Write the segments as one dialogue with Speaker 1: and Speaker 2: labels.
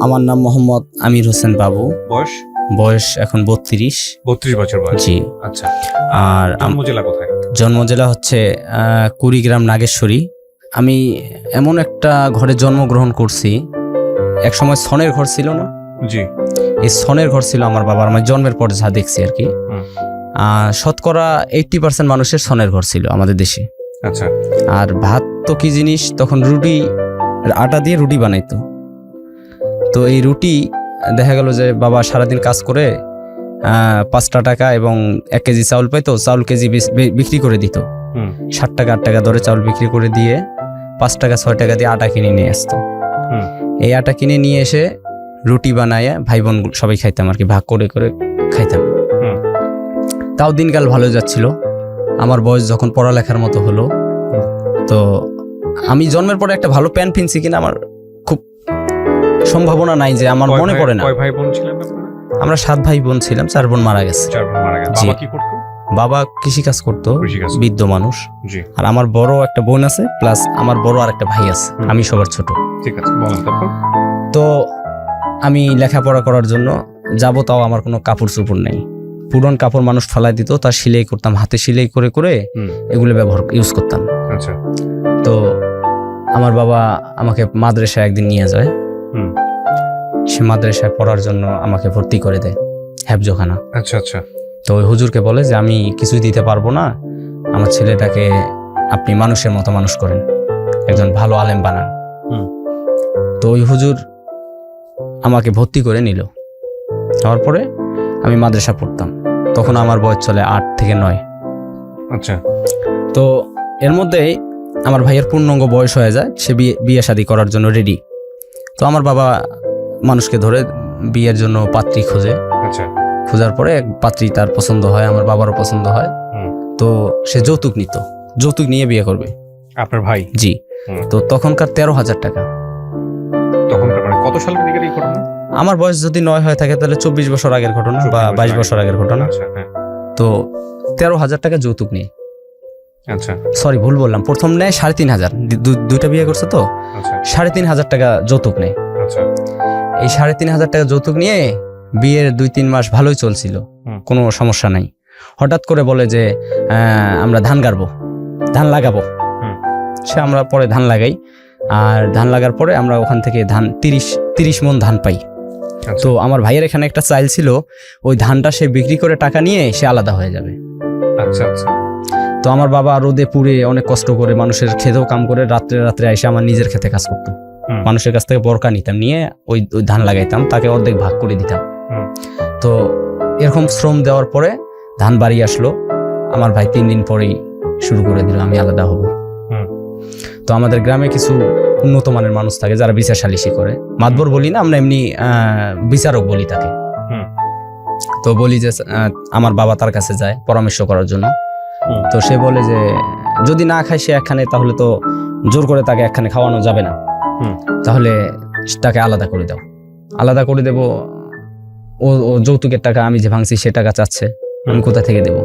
Speaker 1: আমার নাম মোহাম্মদ আমির হোসেন বাবু।
Speaker 2: বয়স?
Speaker 1: বয়স এখন 32
Speaker 2: বছর বয়স।
Speaker 1: জি।
Speaker 2: আচ্ছা,
Speaker 1: আর
Speaker 2: জন্ম জেলা কোথায়?
Speaker 1: জন্ম জেলা হচ্ছে কুড়িগ্রাম নাগেশ্বরী। আমি এমন একটা ঘরে জন্মগ্রহণ করছি, এক সময় ছনের ঘর ছিল না?
Speaker 2: জি।
Speaker 1: এই ছনের ঘর ছিল আমার বাবার, আমার জন্মের পর যা দেখছি আর কি। শতকরা 80% মানুষের ছনের ঘর ছিল আমাদের দেশে।
Speaker 2: আচ্ছা।
Speaker 1: আর ভাত তো কি জিনিস, তখন রুটি, আটা দিয়ে রুটি বানাইতো। তো এই রুটি দেখা গেল যে বাবা সারাদিন কাজ করে 5টা টাকা এবং 1 কেজি চাউল পাইতো, চাউল কেজি বিক্রি করে দিত। 7 টাকা 8 টাকা দরে চাউল বিক্রি করে দিয়ে 5 টাকা 6 টাকা দিয়ে আটা কিনে নিয়ে আসতো। এই আটা কিনে নিয়ে এসে রুটি বানায় ভাই বোন সবাই খাইতাম আর কি, ভাগ করে করে খাইতাম। তাও দিনকাল ভালো যাচ্ছিল। আমার বয়স যখন পড়ালেখার মতো হলো, তো আমি জন্মের পরে একটা ভালো প্যান্ট কিনছি কিনা আমার খুব সম্ভাবনা নাই, যে আমার মনে পড়ে না।
Speaker 2: কয় ভাই বোন ছিলেন আপনারা?
Speaker 1: আমরা 7 ভাই বোন ছিলাম, 4 বোন মারা গেছে।
Speaker 2: 4 বোন মারা গেছে।
Speaker 1: জি।
Speaker 2: বাবা কি করতো?
Speaker 1: বাবা কৃষিকাজ করতো,
Speaker 2: কৃষিকাজ।
Speaker 1: বৃদ্ধ মানুষ।
Speaker 2: জি।
Speaker 1: আর আমার বড় একটা বোন আছে, প্লাস আমার বড় আর একটা ভাই আছে, আমি সবার ছোট।
Speaker 2: ঠিক আছে, বলেন তারপর।
Speaker 1: তো আমি লেখাপড়া করার জন্য যাবো, তাও আমার কোনো কাপড় চোপড় নেই। পুরন কাপড় মানুষ ফালাই দিত, তার সেলাই করতাম, হাতে সেলাই করে করে এগুলো ইউজ করতাম।
Speaker 2: আচ্ছা।
Speaker 1: তো আমার বাবা আমাকে মাদ্রাসায় একদিন নিয়ে যায়। সে মাদ্রাসায় পড়ার জন্য আমাকে ভর্তি করে দেয়, হেফজখানা।
Speaker 2: আচ্ছা আচ্ছা।
Speaker 1: তো ওই হুজুরকে বলে যে আমি কিছুই দিতে পারবো না, আমার ছেলেটাকে আপনি মানুষের মতো মানুষ করেন, একজন ভালো আলেম বানান। তো ওই হুজুর আমাকে ভর্তি করে নিল। হওয়ার পরে আমি মাদ্রাসা পড়তাম, তখন আমার বয়স চলে 8 থেকে 9।
Speaker 2: আচ্ছা।
Speaker 1: তো এর মধ্যেই আমার ভাইয়ের পূর্ণাঙ্গ বয়স হয়ে যায়, সে বিয়ে শাদী করার জন্য রেডি। তো আমার বাবা মানুষকে ধরে বিয়ের জন্য পাত্রী খোঁজে।
Speaker 2: আচ্ছা।
Speaker 1: খোঁজার পরে এক পাত্রী তার পছন্দ হয়, আমার বাবারও পছন্দ হয়। তো সে যৌতুক নিত, যৌতুক নিয়ে বিয়ে করবে।
Speaker 2: আপনার ভাই?
Speaker 1: জি। তো তখনকার 13,000 টাকা।
Speaker 2: তখনকার মানে কত সালের দিকের এই ঘটনা?
Speaker 1: আমার বয়স যদি 9 হয়ে থাকে তাহলে 24 বছর আগের ঘটনা বা 22 বছর আগের ঘটনা।
Speaker 2: আচ্ছা, হ্যাঁ।
Speaker 1: তো 13,000 টাকা যৌতুক নিয়ে,
Speaker 2: আচ্ছা
Speaker 1: সরি ভুল বললাম, প্রথম নেয় 3,500, দুইটা বিয়ে করছে তো।
Speaker 2: আচ্ছা
Speaker 1: 3,500 টাকা যৌতুক নেয়।
Speaker 2: আচ্ছা।
Speaker 1: এই 3,500 টাকা যৌতুক নিয়ে বিয়ের 2-3 মাস ভালোই চলছিল, কোনো সমস্যা নাই। হঠাৎ করে বলে যে আমরা ধান গাড়বো, ধান লাগাবো। সে আমরা পরে ধান লাগাই, আর ধান লাগার পরে আমরা ওখান থেকে ধান 30 মণ ধান পাই। তো আমার ভাইয়ের এখানে একটা চাইল ছিল, ওই ধানটা সে বিক্রি করে টাকা নিয়ে সে আলাদা হয়ে যাবে।
Speaker 2: আচ্ছা আচ্ছা।
Speaker 1: তো আমার বাবা রোদে পুড়ে অনেক কষ্ট করে মানুষের খেতেও কাম করে রাত্রে রাত্রে এসে আমার নিজের খেতে কাজ করতো। মানুষের কাছ থেকে বরকা নিতাম, নিয়ে ওই ধান লাগাইতাম, তাকে অর্ধেক ভাগ করে দিতাম। তো এরকম শ্রম দেওয়ার পরে ধান বাড়ি আসলো, আমার ভাই 3 দিন পরেই শুরু করে দিল আমি আলাদা হব। তো আমাদের গ্রামে কিছু উন্নত মানের মানুষ থাকে যারা বিচার সালিসি করে, মাতবর বলি না আমরা, এমনি বিচারক বলি তাকে। তো বলি যে আমার বাবা তার কাছে যায় পরামর্শ করার জন্য। তো সে বলে যে যদি না খায় সে একখানে, তাহলে তো জোর করে তাকে একখানে খাওয়ানো যাবে না, তাহলে তাকে আলাদা করে দাও। আলাদা করে দেব, ও যৌতুকের টাকা আমি যে ভাঙছি সে টাকা চাচ্ছে, আমি কোথা থেকে দেব?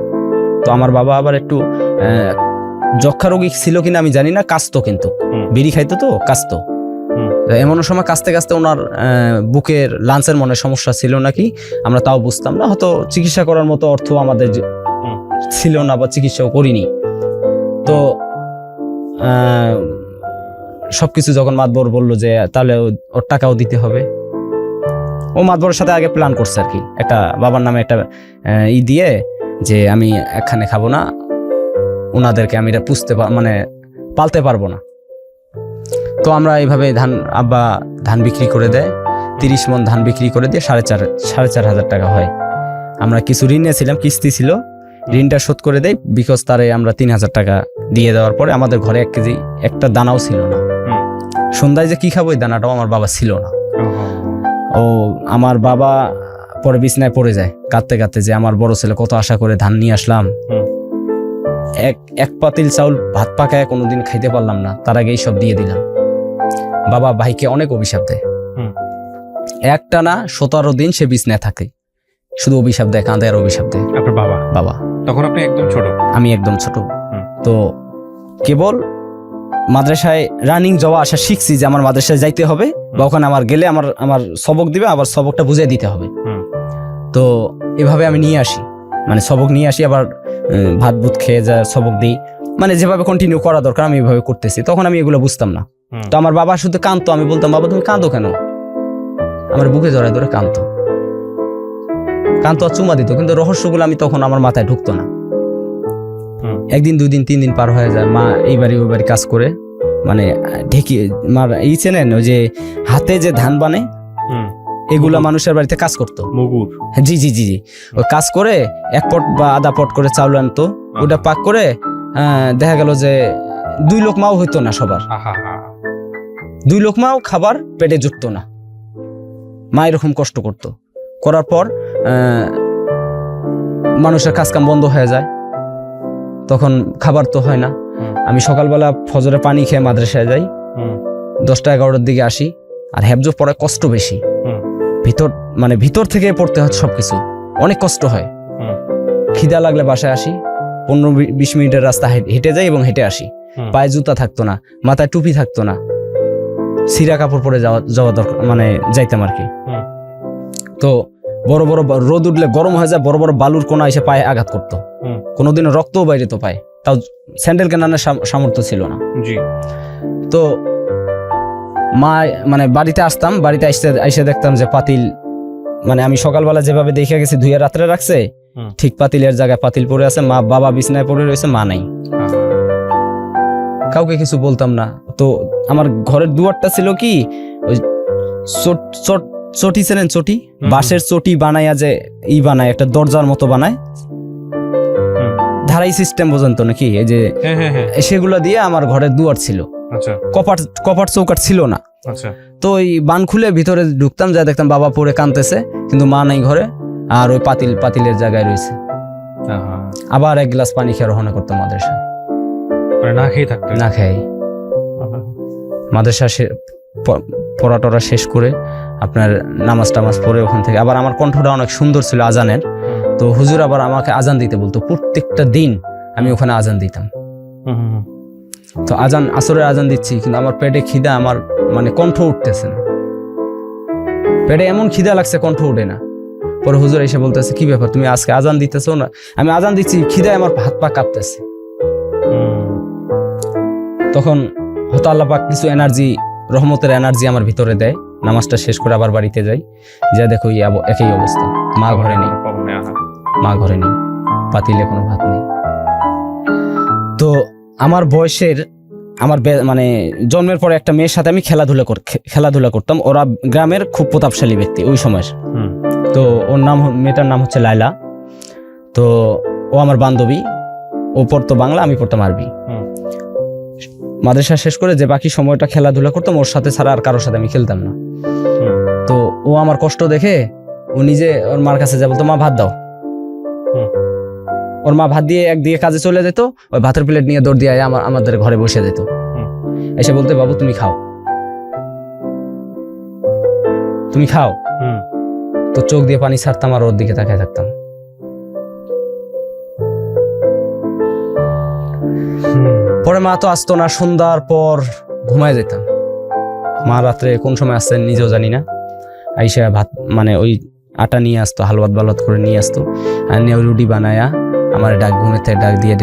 Speaker 1: তো আমার বাবা আবার একটু যক্ষা রোগী ছিল কিনা আমি জানি না, কাশতো, কিন্তু বিড়ি খাইতো তো কাশতো। এমন সময় কাশতে কাশতে ওনার বুকের লাঞ্চের মনে সমস্যা ছিল নাকি, আমরা তাও বুঝতাম না, হয়তো চিকিৎসা করার মতো অর্থ আমাদের ছিল না বা চিকিৎসাও করিনি। তো সবকিছু যখন মাতবর বললো যে তাহলে ওর টাকাও দিতে হবে, ও মাতবরের সাথে আগে প্ল্যান করছে আর কি, একটা বাবার নামে একটা দিয়ে যে আমি একখানে খাবো না, ওনাদেরকে আমি এটা মানে পালতে পারবো না। তো আমরা এইভাবে আব্বা ধান বিক্রি করে দেয়, 30 মণ ধান বিক্রি করে দিয়ে 4,500 টাকা হয়। আমরা কিছু ঋণ নিয়েছিলাম, কিস্তি ছিল, ঋণটা শোধ করে দেয়, বিকজ তারে আমরা 3,000 টাকা দিয়ে দেওয়ার পরে আমাদের ঘরে 1 কেজি একটা দানাও ছিল না। সন্ধ্যায় যে কি খাবো এই দানাটাও আমার বাবা ছিল না। ও আমার বাবা পরে বিছনায় পড়ে যায় কাঁদতে কাঁদতে, যে আমার বড় ছেলে কত আশা করে ধান নিয়ে আসলাম, এক পাতিল চাউল ভাত পাকায় কোনোদিন খাইতে পারলাম না, তার আগেই সব দিয়ে দিলাম। বাবা ভাইকে অনেক অভিশাপ দেয়, একটানা 17 দিন সে বিছনায় থাকে, শুধু অভিশাপ দেয়, কাঁদে আর অভিশাপ দেয়।
Speaker 2: আপনার বাবা? বাবা। তখন আপনি একদম ছোট?
Speaker 1: আমি একদম ছোট। তো কেবল মাদ্রাসায় রানিং যাওয়া আসা শিখছি যে আমার মাদ্রাসায় যাইতে হবে বা ওখানে আমার গেলে আমার আমার সবক দিবে, আবার সবকটা বুঝিয়ে দিতে হবে। তো এভাবে আমি নিয়ে আসি, মানে সবক নিয়ে আসি, আবার ভাত বুত খেয়ে যা সবক দিই, মানে যেভাবে কন্টিনিউ করা দরকার আমি এভাবে করতেছি। তখন আমি এগুলো বুঝতাম না। তো আমার বাবা শুধু কাঁদতো, আমি বলতাম বাবা তুমি কাঁদো কেন, আমার বুকে জড়ায় ধরে কাঁদতো আর চুমা দিত, কিন্তু রহস্যগুলো আমি তখন আমার মাথায় ঢুকতো না। একদিন 2 দিন 3 দিন পার হয়ে যায়, মা এই বাড়ি ওই বাড়ি কাজ করে, মানে ঢেকি মার এই চেনেন ওই যে হাতে যে ধান বানে এগুলা মানুষের বাড়িতে কাজ করতো,
Speaker 2: মুগুর।
Speaker 1: জি জি জি জি, ওই কাজ করে 1 পট বা আধা পট করে চাউল আনতো, ওটা পাক করে দেখা গেল যে 2 লোকমাও হইতো না সবার, 2 লোকমাও খাবার পেটে জুটতো না। মা এরকম কষ্ট করতো, করার পর মানুষের কাজকাম বন্ধ হয়ে যায়, তখন খাবার তো হয় না। আমি সকালবেলা ফজরে পানি খেয়ে মাদ্রাসায় যাই, 10টা-11টার দিকে আসি, আর হেফজ পড়ায় কষ্ট বেশি, ভিতর থেকে পড়তে হয় সবকিছু, অনেক কষ্ট হয়। খিদা লাগলে বাসায় আসি, 15-20 মিনিটের রাস্তা হেঁটে যাই এবং হেঁটে আসি। পায়ে জুতা থাকতো না, মাথায় টুপি থাকতো না, ছিঁড়া কাপড় পরে যাওয়া দরকার, মানে যাইতাম আর কি। তো বড় বড় রোদ উঠলে গরম হয়ে যায়, বড় বড় বালুর কোনা এসে পায়ে আঘাত করতো, কোনোদিনও রক্তও বাইরে তো পায়, তাও স্যান্ডেল কেনার সামর্থ্য ছিল না। তো মা মানে বাড়িতে আসতাম, বাড়িতে এসে দেখতাম যে পাতিল, মানে আমি সকালবেলা যেভাবে দেখে গেছি ধুয়ে রাত্রে রাখছে, ঠিক পাতিলের জায়গায় পাতিল পড়ে আছে, মা বাবা বিছনায় পড়ে রয়েছে, মা নাই। কাউকে কিছু বলতাম না। তো আমার ঘরের দুয়ারটা ছিল কি ওই চটি ছিলেন, চটি বাঁশের চটি বানাইয়া যে বানায়, একটা দরজার মতো বানায়, ধারাই সিস্টেম বোঝেন তো নাকি, এই যে সেগুলো দিয়ে আমার ঘরের দুয়ার ছিল। কপাট চৌকাট ছিল না। তো ওই বান খুলে ভিতরে ঢুকতাম, যা দেখতাম বাবা পড়ে কাঁদতেছে, কিন্তু মা নাই ঘরে, আর ওই পাতিলের জায়গায় রয়েছে। আবার 1 গ্লাস পানি খেয়ে রওনা করতাম মাদ্রাসায়, না খেয়ে। মাদ্রাসা পড়া টরা শেষ করে আপনার নামাজ টামাজ পড়ে ওখান থেকে আবার, আমার কণ্ঠটা অনেক সুন্দর ছিল আজানের, তো হুজুর আবার আমাকে আজান দিতে বলতো প্রত্যেকটা দিন, আমি ওখানে আজান দিতাম। তো আজান, আসরের আজান দিচ্ছি, কিন্তু আমার পেটে খিদা, আমার মানে কণ্ঠ উঠতেছে না, পেটে এমন খিদা লাগছে কণ্ঠ উঠে না। পরে হুজুর এসে বলতেছে কি ব্যাপার, তুমি আজকে আজান দিতেছো না? আমি আজান দিচ্ছি, খিদায় আমার হাত পা কাঁপতেছে। তখন হয়তো আল্লাহ পাক কিছু এনার্জি, রহমতের এনার্জি আমার ভিতরে দেয়। নামাজটা শেষ করে আবার বাড়িতে যাই, যা দেখো একই অবস্থা, মা ঘরে নেই, পাতিলে কোনো ভাত নেই। তো আমার বয়সের, মানে জন্মের পরে একটা মেয়ের সাথে আমি খেলাধুলা করতাম। ওরা গ্রামের খুব প্রতাপশালী ব্যক্তি ওই সময়ের। তো ওর নাম, মেয়েটার নাম হচ্ছে লাইলা। তো ও আমার বান্ধবী, ও পড়তো বাংলা, আমি পড়তাম আরবি। মাদ্রাসা শেষ করে যে বাকি সময়টা খেলাধুলা করতাম, ওর সাথে ছাড়া আর কারোর সাথে আমি খেলতাম না। তো ও আমার কষ্ট দেখে ও নিজে ওর মার কাছে যা বলতো, মা ভাত দাও। ওর মা ভাত দিয়ে একদিকে কাজে চলে যেত, ওই ভাতের প্লেট নিয়ে দৌড় দিয়ে আমাদের ঘরে বসে যেত, এসে বলতে বাবু তুমি খাও, তুমি খাও। তো চোখ দিয়ে পানি ছাড়তাম আর ওর দিকে তাকায় থাকতাম। পরে মা তো আসতো না, সন্ধ্যার পর ঘুমায় যেতাম। মা রাত্রে কোন সময় আসতেন নিজেও জানি না, আইসা ভাত, মানে ওই আটা নিয়ে আসতো, হালুয়াত বালুয়াত করে নিয়ে আসতো, আর নিয়ে রুটি বানায়া আমার ঘুমের থেকে ডাক দিয়ে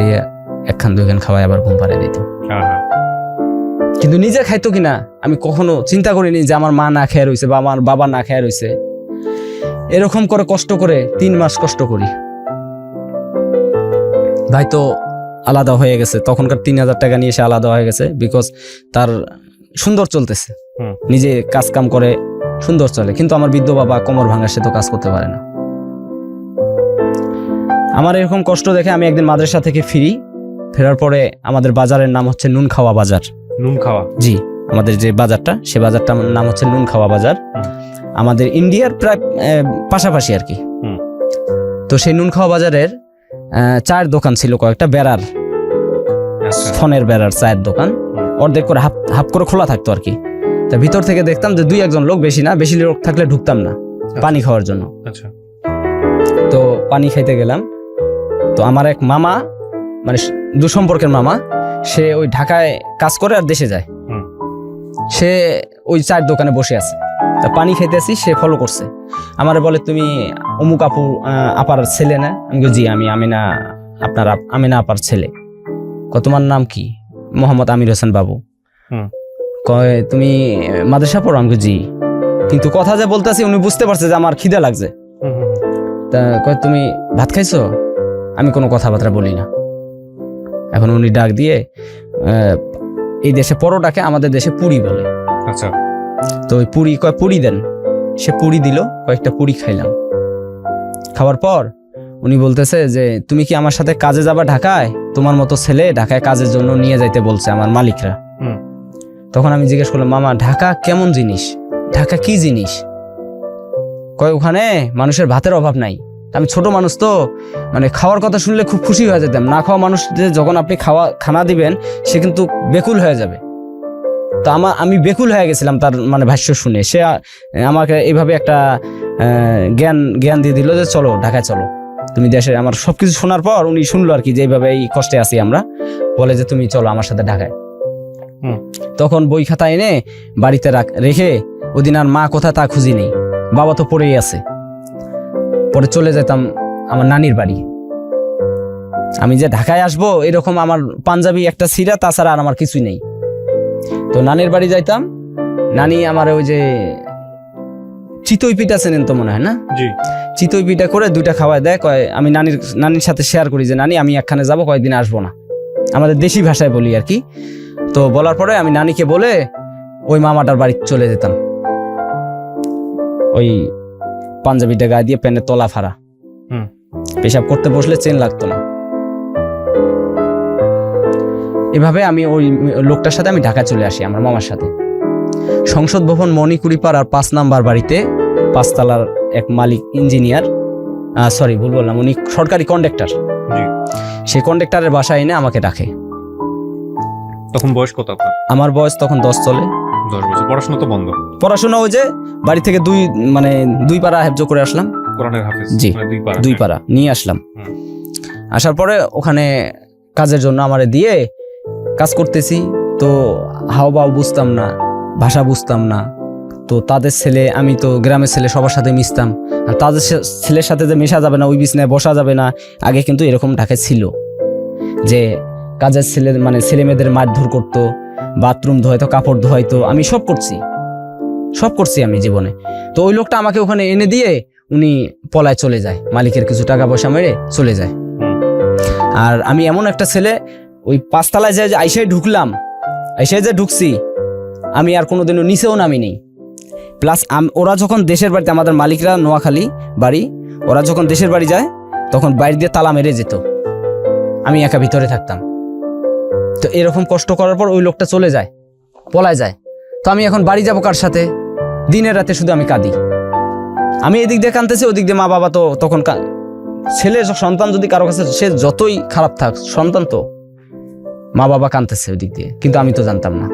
Speaker 1: 1-2 খাওয়াই আবার ঘুম পাড়িয়ে দিত। কিন্তু নিজে খাইতো কিনা আমি কখনো চিন্তা করিনি যে আমার মা না খেয়ে রয়েছে বা আমার বাবা না খেয়ে রয়েছে। এরকম করে কষ্ট করে 3 মাস কষ্ট করি। ভাই তো আলাদা হয়ে গেছে, তখনকার 3000 টাকা নিয়ে এসে আলাদা হয়ে গেছে, বিকজ তার সুন্দর চলতেছে, নিজে কাজ কাম করে সুন্দর চলে। কিন্তু আমার বৃদ্ধ বাবা কোমর ভাঙা, সে তো কাজ করতে পারে না। আমার এরকম কষ্ট দেখে আমি একদিন মাদ্রাসা থেকে ফেরার পরে আমাদের বাজারের নাম হচ্ছে নুন খাওয়া বাজার।
Speaker 2: নুন খাওয়া? জি,
Speaker 1: আমাদের যে বাজারটা, সে বাজারটার নাম হচ্ছে নুন খাওয়া বাজার, আমাদের ইন্ডিয়ার প্রায় পাশাপাশি আর কি। তো সেই নুন খাওয়া বাজারের চায়ের দোকান ছিল কয়েকটা, বেড়ার, ফোনের বেড়ার চায়ের দোকান, অর্ধেক করে হাফ করে খোলা থাকতো আর কি। তা ভিতর থেকে দেখতাম যে 2-1 লোক, বেশি না, বেশি লোক থাকলে ঢুকতাম না পানি খাওয়ার জন্য। তো পানি খাইতে গেলাম, তো আমার এক মামা মানে দুঃসম্পর্কের মামা, সে ওই ঢাকায় কাজ করে আর দেশে যায়। সে ওই চায়ের দোকানে বসে আছে, তা পানি খাইতেছি, সে ফলো করছে, আমারে বলে তুমি অমুক আপার ছেলে না? আমি বলি, জি আমি আমিনা, আপনার আমিনা আপার ছেলে। তোমার নাম কি? মোহাম্মদ আমির হোসেন বাবু। কয় তুমি মাদ্রাসা পড়ো? আমি বলি, জি। কিন্তু কথা যে বলতেছি উনি বুঝতে পারছে যে আমার খিদে লাগছে। তা কয় তুমি ভাত খাইছো? আমি কোনো কথাবার্তা বলি না। এখন উনি ডাক দিয়ে, এই দেশে পরোটাকে আমাদের দেশে পুরি বলে।
Speaker 2: আচ্ছা।
Speaker 1: তো ওই পুরি, কয় পুরি দেন। সে পুরি দিল, কয়েকটা পুরি খাইলাম। খাওয়ার পর উনি বলতেছে যে তুমি কি আমার সাথে কাজে যাবা ঢাকায়? তোমার মতো ছেলে ঢাকায় কাজের জন্য নিয়ে যাইতে বলছে আমার মালিকরা। তখন আমি জিজ্ঞেস করলাম, মামা ঢাকা কেমন জিনিস? ঢাকা কি জিনিস? কয় ওখানে মানুষের ভাতের অভাব নাই। আমি ছোট মানুষ তো, মানে খাওয়ার কথা শুনলে খুব খুশি হয়ে যেতাম। না খাওয়া মানুষ যখন আপনি খানা দিবেন, সে কিন্তু বেকুল হয়ে যাবে। তো আমি বেকুল হয়ে গেছিলাম তার মানে ভাষ্য শুনে। সে আমাকে এইভাবে একটা জ্ঞান দিয়ে দিল যে চলো ঢাকায় চলো, তুমি দেশে। আমার সবকিছু শোনার পর উনি শুনলো আর কি, যে এইভাবে এই কষ্টে আছি আমরা, বলে যে তুমি চলো আমার সাথে ঢাকায়। তখন বই খাতা এনে বাড়িতে রেখে, ওদিন আর মা কোথায় তা খুঁজি নেই, বাবা তো পড়েই আছে। পরে চলে যেতাম আমার নানির বাড়ি। আমি যে ঢাকায় আসবো এরকম আমার পাঞ্জাবি একটা ছিঁড়া, তাছাড়া আর আমার কিছুই নেই। তো নানির বাড়ি যাইতাম। নানি আমার ওই যে চিতই পিঠা চেনেন তো মনে হয় না?
Speaker 2: জি।
Speaker 1: চিতই পিঠা করে 2টা খাওয়ায় দেয়। কয় আমি নানির সাথে শেয়ার করি যে নানি আমি একখানে যাবো, কয়েকদিন আসবো না, আমাদের দেশি ভাষায় বলি আর কি। তো বলার পরে আমি নানিকে বলে ওই মামাটার বাড়ি চলে যেতাম। ওই পাঞ্জাবিটা গায়ে দিয়ে, প্যান্টের তলা ফাড়া, পেশাব করতে বসলে চেন লাগতো না। এভাবে আমি ওই লোকটার সাথে আমি ঢাকা চলে আসি আমার মামার সাথে। সংসদ ভবন মণিকুড়িপাড়ার 5 নাম্বার বাড়িতে 5 তলার এক মালিক ইঞ্জিনিয়ার, সরি ভুল বললাম, উনি সরকারি কন্ডাক্টর। সেই কন্ডাক্টরের বাসায় এনে আমাকে ডাকে।
Speaker 2: তখন বয়স কত আপনার?
Speaker 1: আমার বয়স তখন 10 চলে।
Speaker 2: 10 বছর। পড়াশোনা তো বন্ধ? পড়াশোনা
Speaker 1: ওই যে বাড়ি থেকে 2 পারা হেফজ করে আসলাম,
Speaker 2: কোরআনের হাফেজ।
Speaker 1: জি, 2 পারা নিয়ে আসলাম। আসার পরে ওখানে কাজের জন্য আমারে দিয়ে কাজ করতেছি। তো হাওবাও বুঝতাম না, ভাষা বুঝতাম না। তো তাদের ছেলে, আমি তো গ্রামের ছেলে, সবার সাথে মিশতাম। আর তাদের ছেলের সাথে যে মেশা যাবে না, ওই বিছনায় বসা যাবে না, আগে কিন্তু এরকম ঢাকায় ছিল যে কাজের ছেলে মানে ছেলে মেয়েদের মারধর করতো, বাথরুম ধোয়াইতো, কাপড় ধোয়াইতো। আমি সব করছি আমি জীবনে। তো ওই লোকটা আমাকে ওখানে এনে দিয়ে উনি পলায় চলে যায়, মালিকের কিছু টাকা পয়সা মেরে চলে যায়। আর আমি এমন একটা ছেলে, ওই 5 তলায় যে আইসায় ঢুকলাম, আইসায় যে ঢুকছি, আমি আর কোনোদিনও নিচেও নামি নেই। প্লাস ওরা যখন দেশের বাড়িতে, আমাদের মালিকরা নোয়াখালী বাড়ি, ওরা যখন দেশের বাড়ি যায় তখন বাইরে দিয়ে তালা মেরে যেত, আমি একা ভিতরে থাকতাম। তো এরকম কষ্ট করার পর ওই লোকটা চলে যায়, পলায় যায়। তো আমি এখন বাড়ি যাবো কার সাথে? দিনের রাতে শুধু আমি কাঁদি। আমি এদিক দিয়ে কাঁদতেছি, ওদিক দিয়ে মা বাবা তো তখন ছেলে সন্তান যদি কারো কাছে, সে যতই খারাপ থাক, সন্তান তো, মা বাবা কাঁদতেছে ওদিক দিয়ে। কিন্তু আমি তো জানতাম না,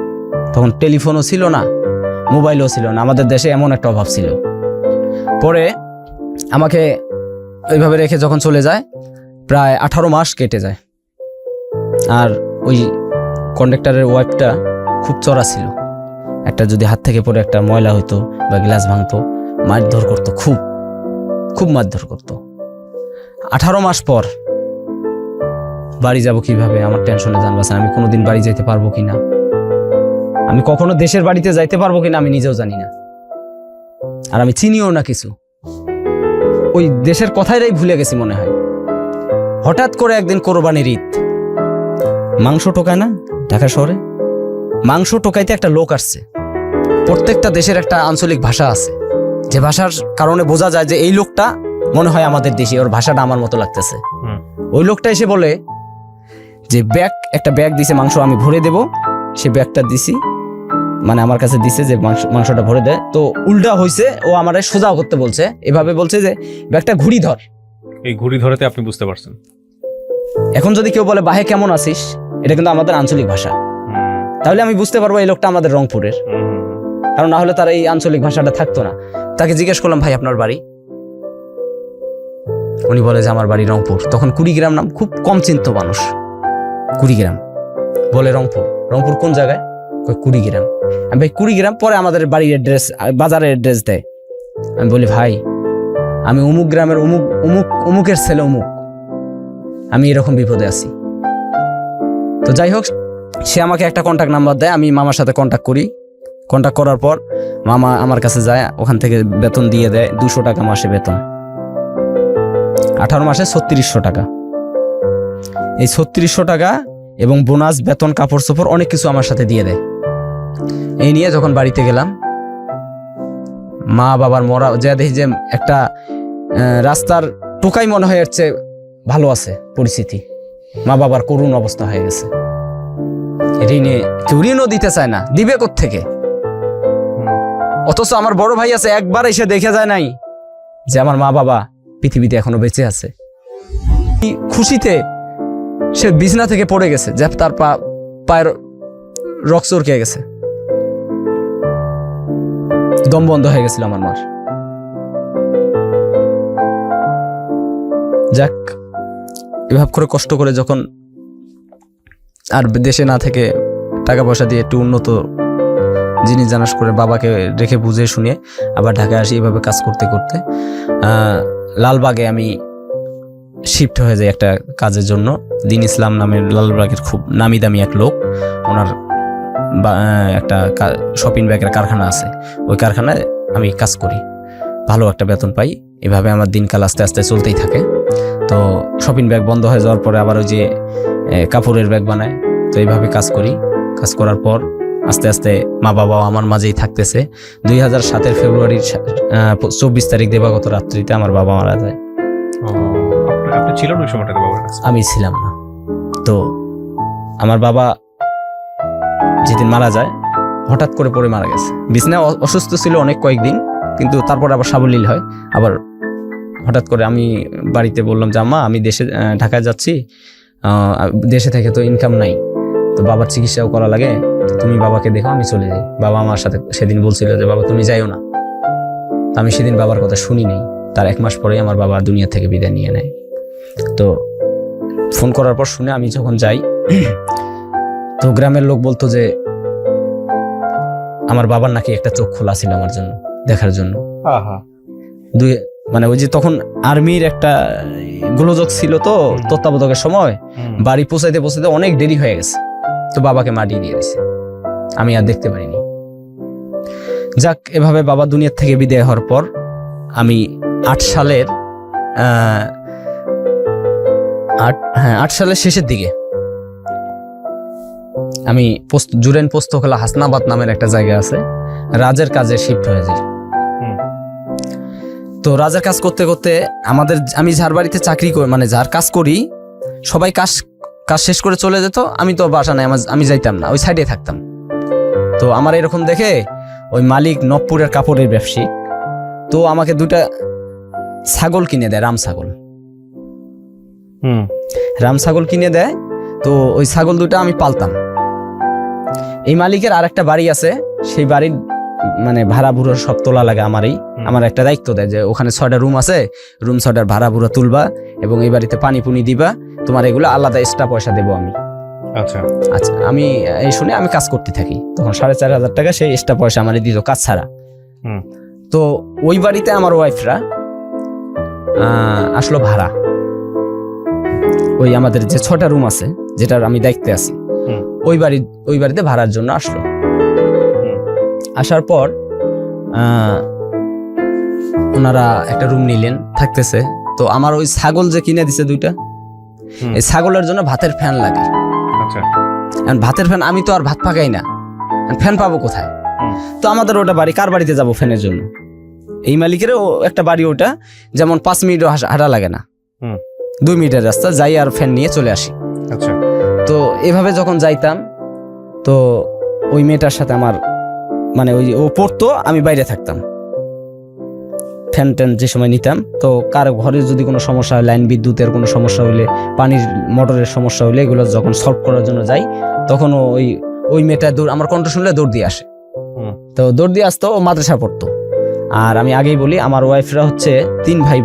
Speaker 1: তখন টেলিফোনও ছিল না, মোবাইলও ছিল না, আমাদের দেশে এমন একটা অভাব ছিল। পরে আমাকে ওইভাবে রেখে যখন চলে যায়, প্রায় 18 মাস কেটে যায়। আর ওই কন্ডাক্টরের ওয়াইফটা খুব চড়া ছিল। একটা যদি হাত থেকে পড়ে একটা ময়লা হইতো বা গ্লাস ভাঙতো, মারধর করতো, খুব মারধর করতো। 18 মাস পর বাড়ি যাব কিভাবে, আমার টেনশনে জান বাঁচেন। আমি কোনোদিন বাড়ি যাইতে পারবো কিনা, আমি কখনো দেশের বাড়িতে যাইতে পারবো কিনা আমি নিজেও জানি না। আর আমি চিনিও না কিছু, ওই দেশের কথাইরাই ভুলে গেছি মনে হয়। হঠাৎ করে একদিন কোরবানির ঈদ, মাংস টোকায় না ঢাকা শহরে, মাংস টোকাইতে একটা লোক আসছে। প্রত্যেকটা দেশের একটা আঞ্চলিক ভাষা আছে, যে ভাষার কারণে বোঝা যায় যে এই লোকটা মনে হয় আমাদের দেশি, ওর ভাষাটা আমার মতো লাগতেছে। ওই লোকটা এসে বলে যে একটা ব্যাগ দিছে, মাংস আমি ভরে দেব। সে ব্যাগটা দিছি, মানে আমার কাছে দিছে যে মাংসটা ভরে দেয়। তো উল্টা হয়েছে, ও আমারে সোজা করতে বলছে, এভাবে বলছে যে ব্যাগটা ঘুরি ধর।
Speaker 2: এই ঘুরি ধরেতে আপনি বুঝতে পারছেন?
Speaker 1: এখন যদি কেউ বলে বাহে কেমন আছিস, এটা কিন্তু আমাদের আঞ্চলিক ভাষা, তাহলে আমি বুঝতে পারবো এই লোকটা আমাদের রংপুরের। কারণ না হলে তার এই আঞ্চলিক ভাষাটা থাকতো না। তাকে জিজ্ঞেস করলাম, ভাই আপনার বাড়ি? উনি বলে যে আমার বাড়ি রংপুর। তখন কুড়িগ্রাম নাম খুব কম চিন্ত মানুষ, কুড়িগ্রাম। বলে রংপুর। রংপুর কোন জায়গায়? কই কুড়িগ্রাম। আমি ভাই কুড়িগ্রাম, পরে আমাদের বাড়ির অ্যাড্রেস, বাজারের অ্যাড্রেস দেয়। আমি বলি ভাই আমি অমুক গ্রামের অমুক অমুক অমুকের ছেলে অমুক, আমি এরকম বিপদে আছি। তো যাই হোক, সে আমাকে একটা কন্ট্যাক্ট নাম্বার দেয়, আমি মামার সাথে কন্ট্যাক্ট করি। কন্ট্যাক্ট করার পর মামা আমার কাছে যায়, ওখান থেকে বেতন দিয়ে দেয় 200 টাকা মাসে বেতন, 18 মাসে 3600 টাকা। এই 3600 টাকা এবং বোনাস, বেতন, কাপড় চোপড় অনেক কিছু আমার সাথে দিয়ে দেয়। এই নিয়ে যখন বাড়িতে গেলাম, মা বাবার মরা যা দেখি যে একটা রাস্তার টোকাই মনে হয় এর চেয়ে ভালো আছে পরিস্থিতি। মা বাবার করুণ অবস্থা হয়ে গেছে। ঋণে কেউ ঋণও দিতে চায় না, দিবে কোত্থেকে? অথচ আমার বড় ভাই আছে, একবার এসে দেখে যায় নাই যে আমার মা বাবা পৃথিবীতে এখনো বেঁচে আছে। খুশিতে সে বিছনা থেকে পড়ে গেছে, যে তার পায়ের রক্ত চরকে গেছে, দম বন্ধ হয়ে গেছিল আমার মার। যাক, এভাবে করে কষ্ট করে যখন আর দেশে না থেকে টাকা পয়সা দিয়ে একটু উন্নত জিনিস জানাস করে বাবাকে রেখে বুঝে শুনে আবার ঢাকায় আসি। এভাবে কাজ করতে করতে লালবাগে আমি শিফট হয়ে যাই একটা কাজের জন্য। দিন ইসলাম নামের লালবাগের খুব নামি দামি এক লোক, ওনার একটা শপিং ব্যাগের কারখানা আছে, ওই কারখানায় আমি কাজ করি, ভালো একটা বেতন পাই। এভাবে আমার দিনকাল আস্তে আস্তে চলতেই থাকে। তো শপিং ব্যাগ বন্ধ হয়ে যাওয়ার পরে আবার ওই যে কাপড়ের ব্যাগ বানায়, তো এইভাবে কাজ করি। কাজ করার পর আস্তে আস্তে মা বাবাও আমার মাঝেই থাকতেছে। 2007 ফেব্রুয়ারির 24 তারিখ দিবাগত রাত্রিতে আমার বাবা মারা যায়।
Speaker 2: আপনি ছিলেন ওই সময়টাতে বাবার কাছে?
Speaker 1: আমি ছিলাম না। তো আমার বাবা যেদিন মারা যায়, হঠাৎ করে পড়ে মারা গেছে। বিছানায় অসুস্থ ছিল অনেক কয়েকদিন, কিন্তু তারপর আবার সাবলীল হয়। আবার হঠাৎ করে আমি বাড়িতে বললাম যে আম্মা আমি ঢাকায় যাচ্ছি, দেশে থেকে তো ইনকাম নাই, তো বাবার চিকিৎসাও করা লাগে, তো তুমি বাবাকে দেখো, আমি চলে যাই। বাবা আমার সাথে সেদিন বলছিল যে বাবা তুমি যাইও না। আমি সেদিন বাবার কথা শুনি নাই। তার 1 মাস পরেই আমার বাবা দুনিয়া থেকে বিদায় নিয়ে নেয়। তো ফোন করার পর শুনে আমি যখন যাই, তো গ্রামের লোক বলতো যে আমার বাবার নাকি একটা চোখ খোলা ছিল আমার জন্য, দেখার জন্য। মানে ওই যে তখন আর্মির একটা গোলযোগ ছিল, তো তত্ত্বাবধায়কের সময় বাড়ি পৌঁছাইতে পৌঁছাইতে অনেক দেরি হয়ে গেছে, তো বাবাকে মাটি দিয়ে দিছে, আমি আর দেখতে পারিনি। যাক, এভাবে বাবা দুনিয়ার থেকে বিদায় হওয়ার পর আমি 8 সালের শেষের দিকে আমি জুরেন পোস্তখোলা হাসনাবাদ নামের একটা জায়গা আছে, রাজের কাজে শিফট হয়ে যাই। তো রাজার কাজ করতে করতে আমি যার বাড়িতে চাকরি করি, মানে যার কাজ করি, সবাই কাজ শেষ করে চলে যেত, আমি তো বাসা নাই, আমি যাইতাম না, ওই সাইডে থাকতাম। তো আমার এরকম দেখে ওই মালিক নবপুরের কাপড়ের ব্যবসায়ী, তো আমাকে 2টা ছাগল কিনে দেয়, রাম ছাগল কিনে দেয়। তো ওই ছাগল 2টা আমি পালতাম। এই মালিকের আর একটা বাড়ি আছে, সেই বাড়ির মানে ভাড়া ভুড়ো সব তোলা লাগে আমারই। আমার একটা দায়িত্ব দেয় যে ওখানে 6টা রুম আছে, রুম 6টার ভাড়া ভুড়ো তুলবা এবং এই বাড়িতে পানি পুনি দিবা, তোমার এগুলো আলাদা এক্সট্রা পয়সা দেবো আমি। আচ্ছা, আমি এই শুনে আমি কাজ করতে থাকি। তখন 4500 টাকা সেই এক্সট্রা পয়সা আমার দিত কাজ ছাড়া। তো ওই বাড়িতে আমার ওয়াইফরা আসলো ভাড়া, ওই আমাদের যে 6টা রুম আছে যেটার আমি দায়িত্বে আছি, ওই বাড়িতে ভাড়ার জন্য আসলো। আসার পর ওনারা একটা রুম নিলেন, থাকতেছে। তো আমার ওই ছাগল যে কিনে দিছে 2টা, এই ছাগলের জন্য ভাতের ফ্যান লাগে। ভাতের ফ্যান, আমি তো আর ভাত পাকাই না, ফ্যান পাবো কোথায়? তো আমাদের ওটা বাড়ি, কার বাড়িতে যাব ফ্যানের জন্য? এই মালিকের একটা বাড়ি, ওটা যেমন 5 মিনিটও হাঁটা লাগে না, 2 মিনিটের রাস্তা, যাই আর ফ্যান নিয়ে চলে আসি। তো এভাবে যখন যাইতাম, তো ওই মেয়েটার সাথে আমার মানে ওই ও পড়তো, আমি বাইরে থাকতাম, ফ্যান ট্যান যে সময় নিতাম। তো কার ঘরে যদি কোনো সমস্যা হয়, লাইন বিদ্যুতের কোনো সমস্যা হইলে, পানির মোটরের সমস্যা হইলে, এগুলো যখন সলভ করার জন্য যাই, তখন ওই মেয়েটা আমার কণ্ঠ শুনলে দৌড় দিয়ে আসে। তো দৌড় দিয়ে আসতো, ও মাদ্রাসা পড়তো। আর আমি আগেই বলি, আমার ওয়াইফরা হচ্ছে 4 ভাই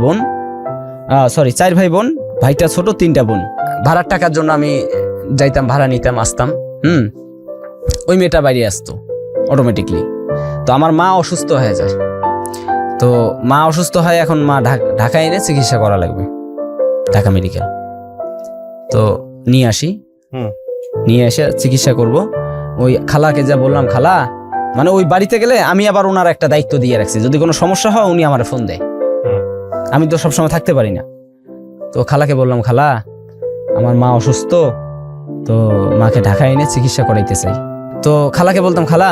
Speaker 1: বোন, ভাইটা ছোট, 3টা বোন। ভাড়ার টাকার জন্য আমি যাইতাম, ভাড়া নিতাম, আসতাম। ওই মেয়েটা বাইরে আসতো অটোমেটিকলি। তো আমার মা অসুস্থ হয়ে যায়। তো মা অসুস্থ হয়, এখন মা ঢাকায় এনে চিকিৎসা করা লাগবে, ঢাকা মেডিকেল। তো নিয়ে আসি, নিয়ে এসে চিকিৎসা করব। ওই খালাকে যা বললাম, খালা মানে ওই বাড়িতে গেলে আমি আবার ওনার একটা দায়িত্ব দিয়ে রাখছি, যদি কোনো সমস্যা হয় উনি আমার ফোন দেয়, আমি তো সবসময় থাকতে পারি না। তো খালাকে বললাম, খালা আমার মা অসুস্থ, তো মাকে ঢাকায় এনে চিকিৎসা করাইতে চাই। তো খালাকে বলতাম, খালা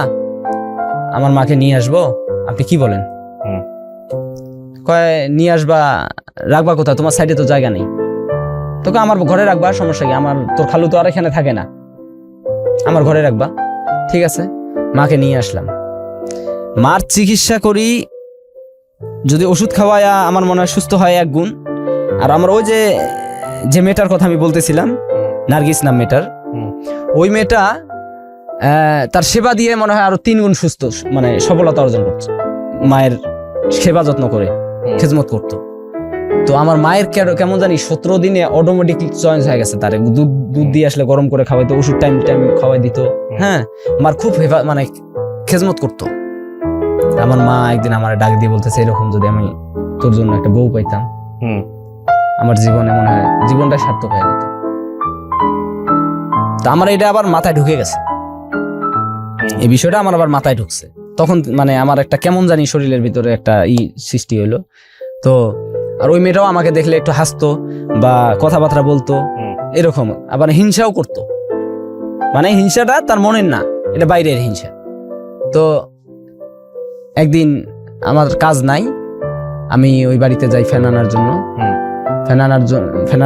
Speaker 1: আমার মাকে নিয়ে আসবো, আপনি কি বলেন? কয় নিয়ে আসবা, রাখবা কোথায়, তোমার সাইডে তো জায়গা নেই। তোকে আমার ঘরে রাখবা, সমস্যা কি, আমার তোর খালু তো আর এখানে থাকে না, আমার ঘরে রাখবা। ঠিক আছে, মাকে নিয়ে আসলাম। মার চিকিৎসা করি, যদি ওষুধ খাওয়ায় আমার মনে হয় সুস্থ হয় এক গুণ। আর আমার ওই যে মেয়েটার কথা আমি বলতেছিলাম, নার্গিস নাম মেয়েটার, ওই মেয়েটা তার সেবা দিয়ে মনে হয় আরো 3 গুণ সুস্থ, মানে সফলতা অর্জন করছে। মায়ের সেবা যত্ন করে খেদমত করতো। তো আমার মায়ের কেমন জানি 17 দিনে অটোমেটিক চয়েস হয়ে গেছে। তার দুধ দিয়ে আসলে গরম করে খাওয়াইতো, ওষুধ টাইম খাওয়াই দিত। হ্যাঁ, মার খুব মানে খেদমত করতো। আমার মা একদিন আমার ডাক দিয়ে বলতেছে, এরকম যদি আমি তোর জন্য একটা বউ পাইতাম, আমার জীবনে মনে হয় জীবনটা সার্থক হয়ে যেত। তো আমার এটা আবার মাথায় ঢুকে গেছে, এই বিষয়টা আমার আবার মাথায় ঢুকছে। তখন মানে আমার একটা কেমন জানি শরীরের ভিতরে একটা সৃষ্টি হইলো। তো আর ওই মেয়েটাও আমাকে দেখলে একটু হাসতো বা কথাবার্তা বলতো, এরকম। আবার হিংসাও করতো, মানে হিংসাটা তার মনের না, এটা বাইরের হিংসা। তো একদিন আমার কাজ নাই, আমি ওই বাড়িতে যাই ফ্যান আনার জন্য। ফ্যান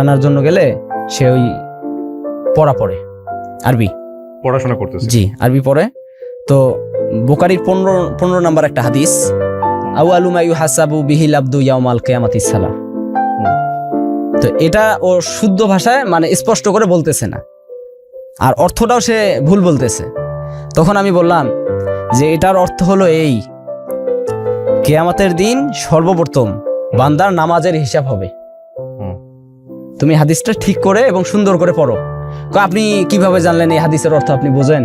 Speaker 1: আনার জন্য গেলে সে ওই পড়ে আরবি
Speaker 2: পড়াশোনা করতেছে।
Speaker 1: জি, আরবি পড়ে। তো বুখারীর 15 নাম্বার একটা হাদিস, আউয়ালু মা ইউহাসাবু বিহিল আবদু ইয়াউমাল কিয়ামাতিস সালাহ। তো এটা ও শুদ্ধ ভাষায় মানে স্পষ্ট করে বলতেছে না, আর অর্থটাও সে ভুল বলতেছে। তখন আমি বললাম যে এটার অর্থ হলো এই, কিয়ামতের দিন সর্বপ্রথম বান্দার নামাজের হিসাব হবে। তুমি হাদিসটা ঠিক করে এবং সুন্দর করে পড়ো। আপনি কিভাবে জানলেন এই হাদিসের অর্থ, আপনি বোঝেন?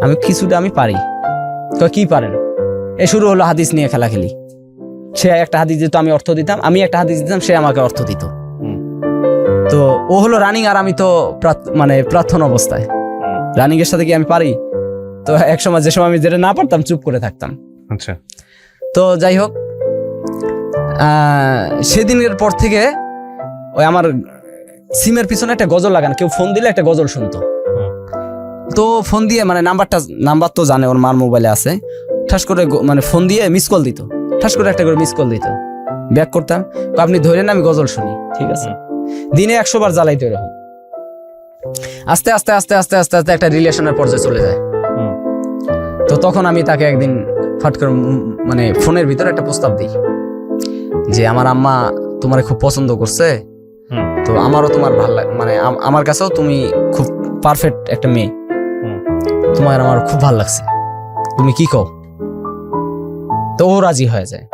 Speaker 1: আমি কিছুটা আমি পারি। কি পারেন? এ শুরু হলো হাদিস নিয়ে খেলাখেলি। সে একটা হাদিস দিত, আমি অর্থ দিতাম, আমি একটা হাদিস দিতাম, সে আমাকে অর্থ দিত। তো ও হলো রানিং, আর আমি তো মানে প্রার্থনা অবস্থায়। রানিং এর সাথে কি আমি পারি? তো এক সময় যে সময় আমি যেটা না পারতাম চুপ করে থাকতাম।
Speaker 2: আচ্ছা।
Speaker 1: তো যাই হোক, সেদিনের পর থেকে ওই আমার সিমের পিছনে একটা গজল লাগানো, কেউ ফোন দিলে একটা গজল শুনতো। তো ফোন দিয়ে মানে নাম্বার তো জানে, ওর মার মোবাইলে আছে, ঠাস করে মানে ফোন দিয়ে মিস কল দিত, ঠাস করে একটা করে মিস কল দিত, ব্যাক করতাম, আপনি ধরেন আমি গজল শুনি। ঠিক আছে, দিনে 100 বার জ্বালাইতো এরকম। আস্তে আস্তে আস্তে আস্তে আস্তে আস্তে একটা রিলেশনের পর্যায়ে চলে যায়। তো তখন আমি তাকে একদিন ফট করে মানে ফোনের ভিতরে একটা প্রস্তাব দিই যে আমার আম্মা তোমারে খুব পছন্দ করছে, তো আমারও তোমার ভালো লাগে, মানে আমার কাছেও তুমি খুব পারফেক্ট একটা মেয়ে, তোমার আমার খুব ভালো লাগছে, তুমি কি কও? তো ও রাজি হয়ে যায়।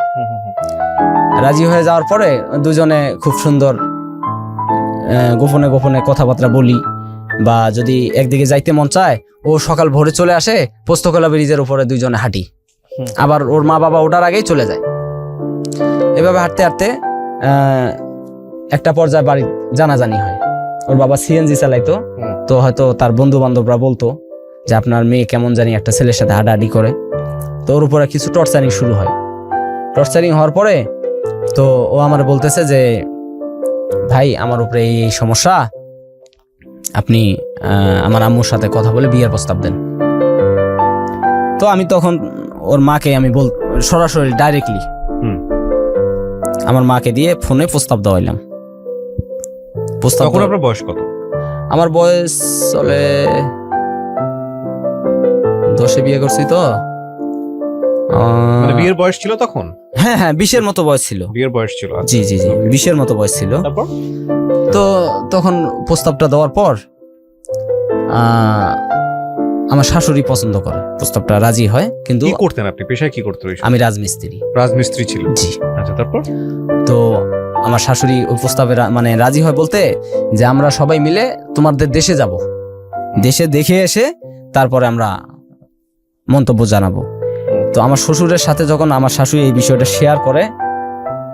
Speaker 1: রাজি হয়ে যাওয়ার পরে দুজনে খুব সুন্দর গোপনে গোপনে কথাবার্তা বলি, বা যদি একদিকে যাইতে মন চায় ও সকাল ভোরে চলে আসে, পোস্তকলা ব্রিজের উপরে দুইজনে হাঁটি, আবার ওর মা বাবা ওঠার আগেই চলে যায়। এভাবে হাঁটতে হাঁটতে একটা পর্যায়ে বাড়ি জানাজানি হয়। ওর বাবা সিএনজি চালাইতো, তো হয়তো তার বন্ধু বান্ধবরা বলতো যে আপনার মেয়ে কেমন জানি একটা ছেলের সাথে হাঁটাহাঁটি করে। তো ওর উপরে কিছু টর্চারিং শুরু হয়। টর্চারিং হওয়ার পরে তো ও আমার বলতেছে যে ভাই আমার উপরে এই সমস্যা, আপনি আমার আম্মুর সাথে কথা বলে বিয়ের প্রস্তাব দেন। তো আমি তখন ওর মাকে আমি সরাসরি ডাইরেক্টলি আমার মাকে দিয়ে ফোনে প্রস্তাব দেওয়াইলাম। প্রস্তাব।
Speaker 2: তখন আপনার বয়স কত?
Speaker 1: আমার বয়স চলে 10-এ বিয়ে করছি তো,
Speaker 2: মানে বিয়ের বয়স ছিল তখন?
Speaker 1: হ্যাঁ হ্যাঁ 20-এর মতো বয়স ছিল।
Speaker 2: বিয়ের বয়স ছিল?
Speaker 1: জি জি জি, 20-এর মতো বয়স ছিল।
Speaker 2: তারপর
Speaker 1: তো তখন প্রস্তাবটা দেওয়ার পর আমার শাশুড়ি পছন্দ করে, প্রস্তাবটা রাজি হয়। কিন্তু
Speaker 2: কি করতেন আপনি, পেশায় কি করতেন?
Speaker 1: আমি রাজমিস্ত্রি।
Speaker 2: রাজমিস্ত্রি ছিল?
Speaker 1: জি।
Speaker 2: আচ্ছা, তারপর?
Speaker 1: তো আমার শাশুড়ি ওই প্রস্তাবে মানে রাজি হয় বলতে যে আমরা সবাই মিলে তোমাদের দেশে যাব, দেশে দেখে এসে তারপরে আমরা মন্তব্য জানাবো। তো আমার শ্বশুরের সাথে যখন আমার শাশুড়ি এই বিষয়টা শেয়ার করে,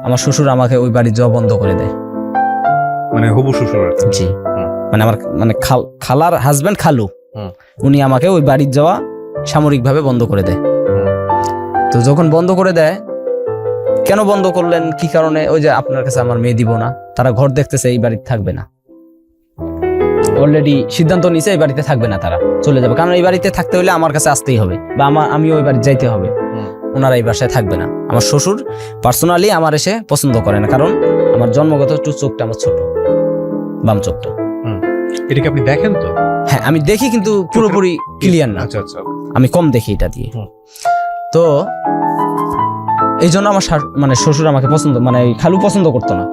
Speaker 1: আমার শ্বশুর আমাকে ওই বাড়ি যাওয়া বন্ধ করে দেয়।
Speaker 2: মানে হবু শ্বশুর?
Speaker 1: জি, মানে আমার মানে খালার হাজবেন্ড খালু, উনি আমাকে ওই বাড়ির যাওয়া সামরিকভাবে বন্ধ করে দেয়। তো যখন বন্ধ করে দেয়, কেন বন্ধ করলেন, কি কারণে? ওই যে আপনার কাছে আমার মেয়ে দিব না, তারা ঘর দেখতেছে এই বাড়িতে থাকবে না, অলরেডি সিদ্ধান্ত নিছে এই বাড়িতে থাকবে না, তারা চলে যাবে। কারণ এই বাড়িতে থাকতে হলে আমার কাছে আসতেই হবে বা আমি ওই বাড়ি যাইতে হবে, ওনারা এই বাসায় থাকবে না। আমার শ্বশুর পার্সোনালি আমার এসে পছন্দ করে না, কারণ আমার জন্মগত চোখটা আমার ছোট, বাম চোখটা।
Speaker 2: এটা কি আপনি দেখেন? তো
Speaker 1: হ্যাঁ, আমি দেখি, কিন্তু পুরোপুরি ক্লিয়ার না।
Speaker 2: আচ্ছা আচ্ছা,
Speaker 1: আমি কম দেখি এটা দিয়ে। তো এই জন্য আমার মানে শ্বশুর আমাকে পছন্দ, মানে খালু পছন্দ করতো না।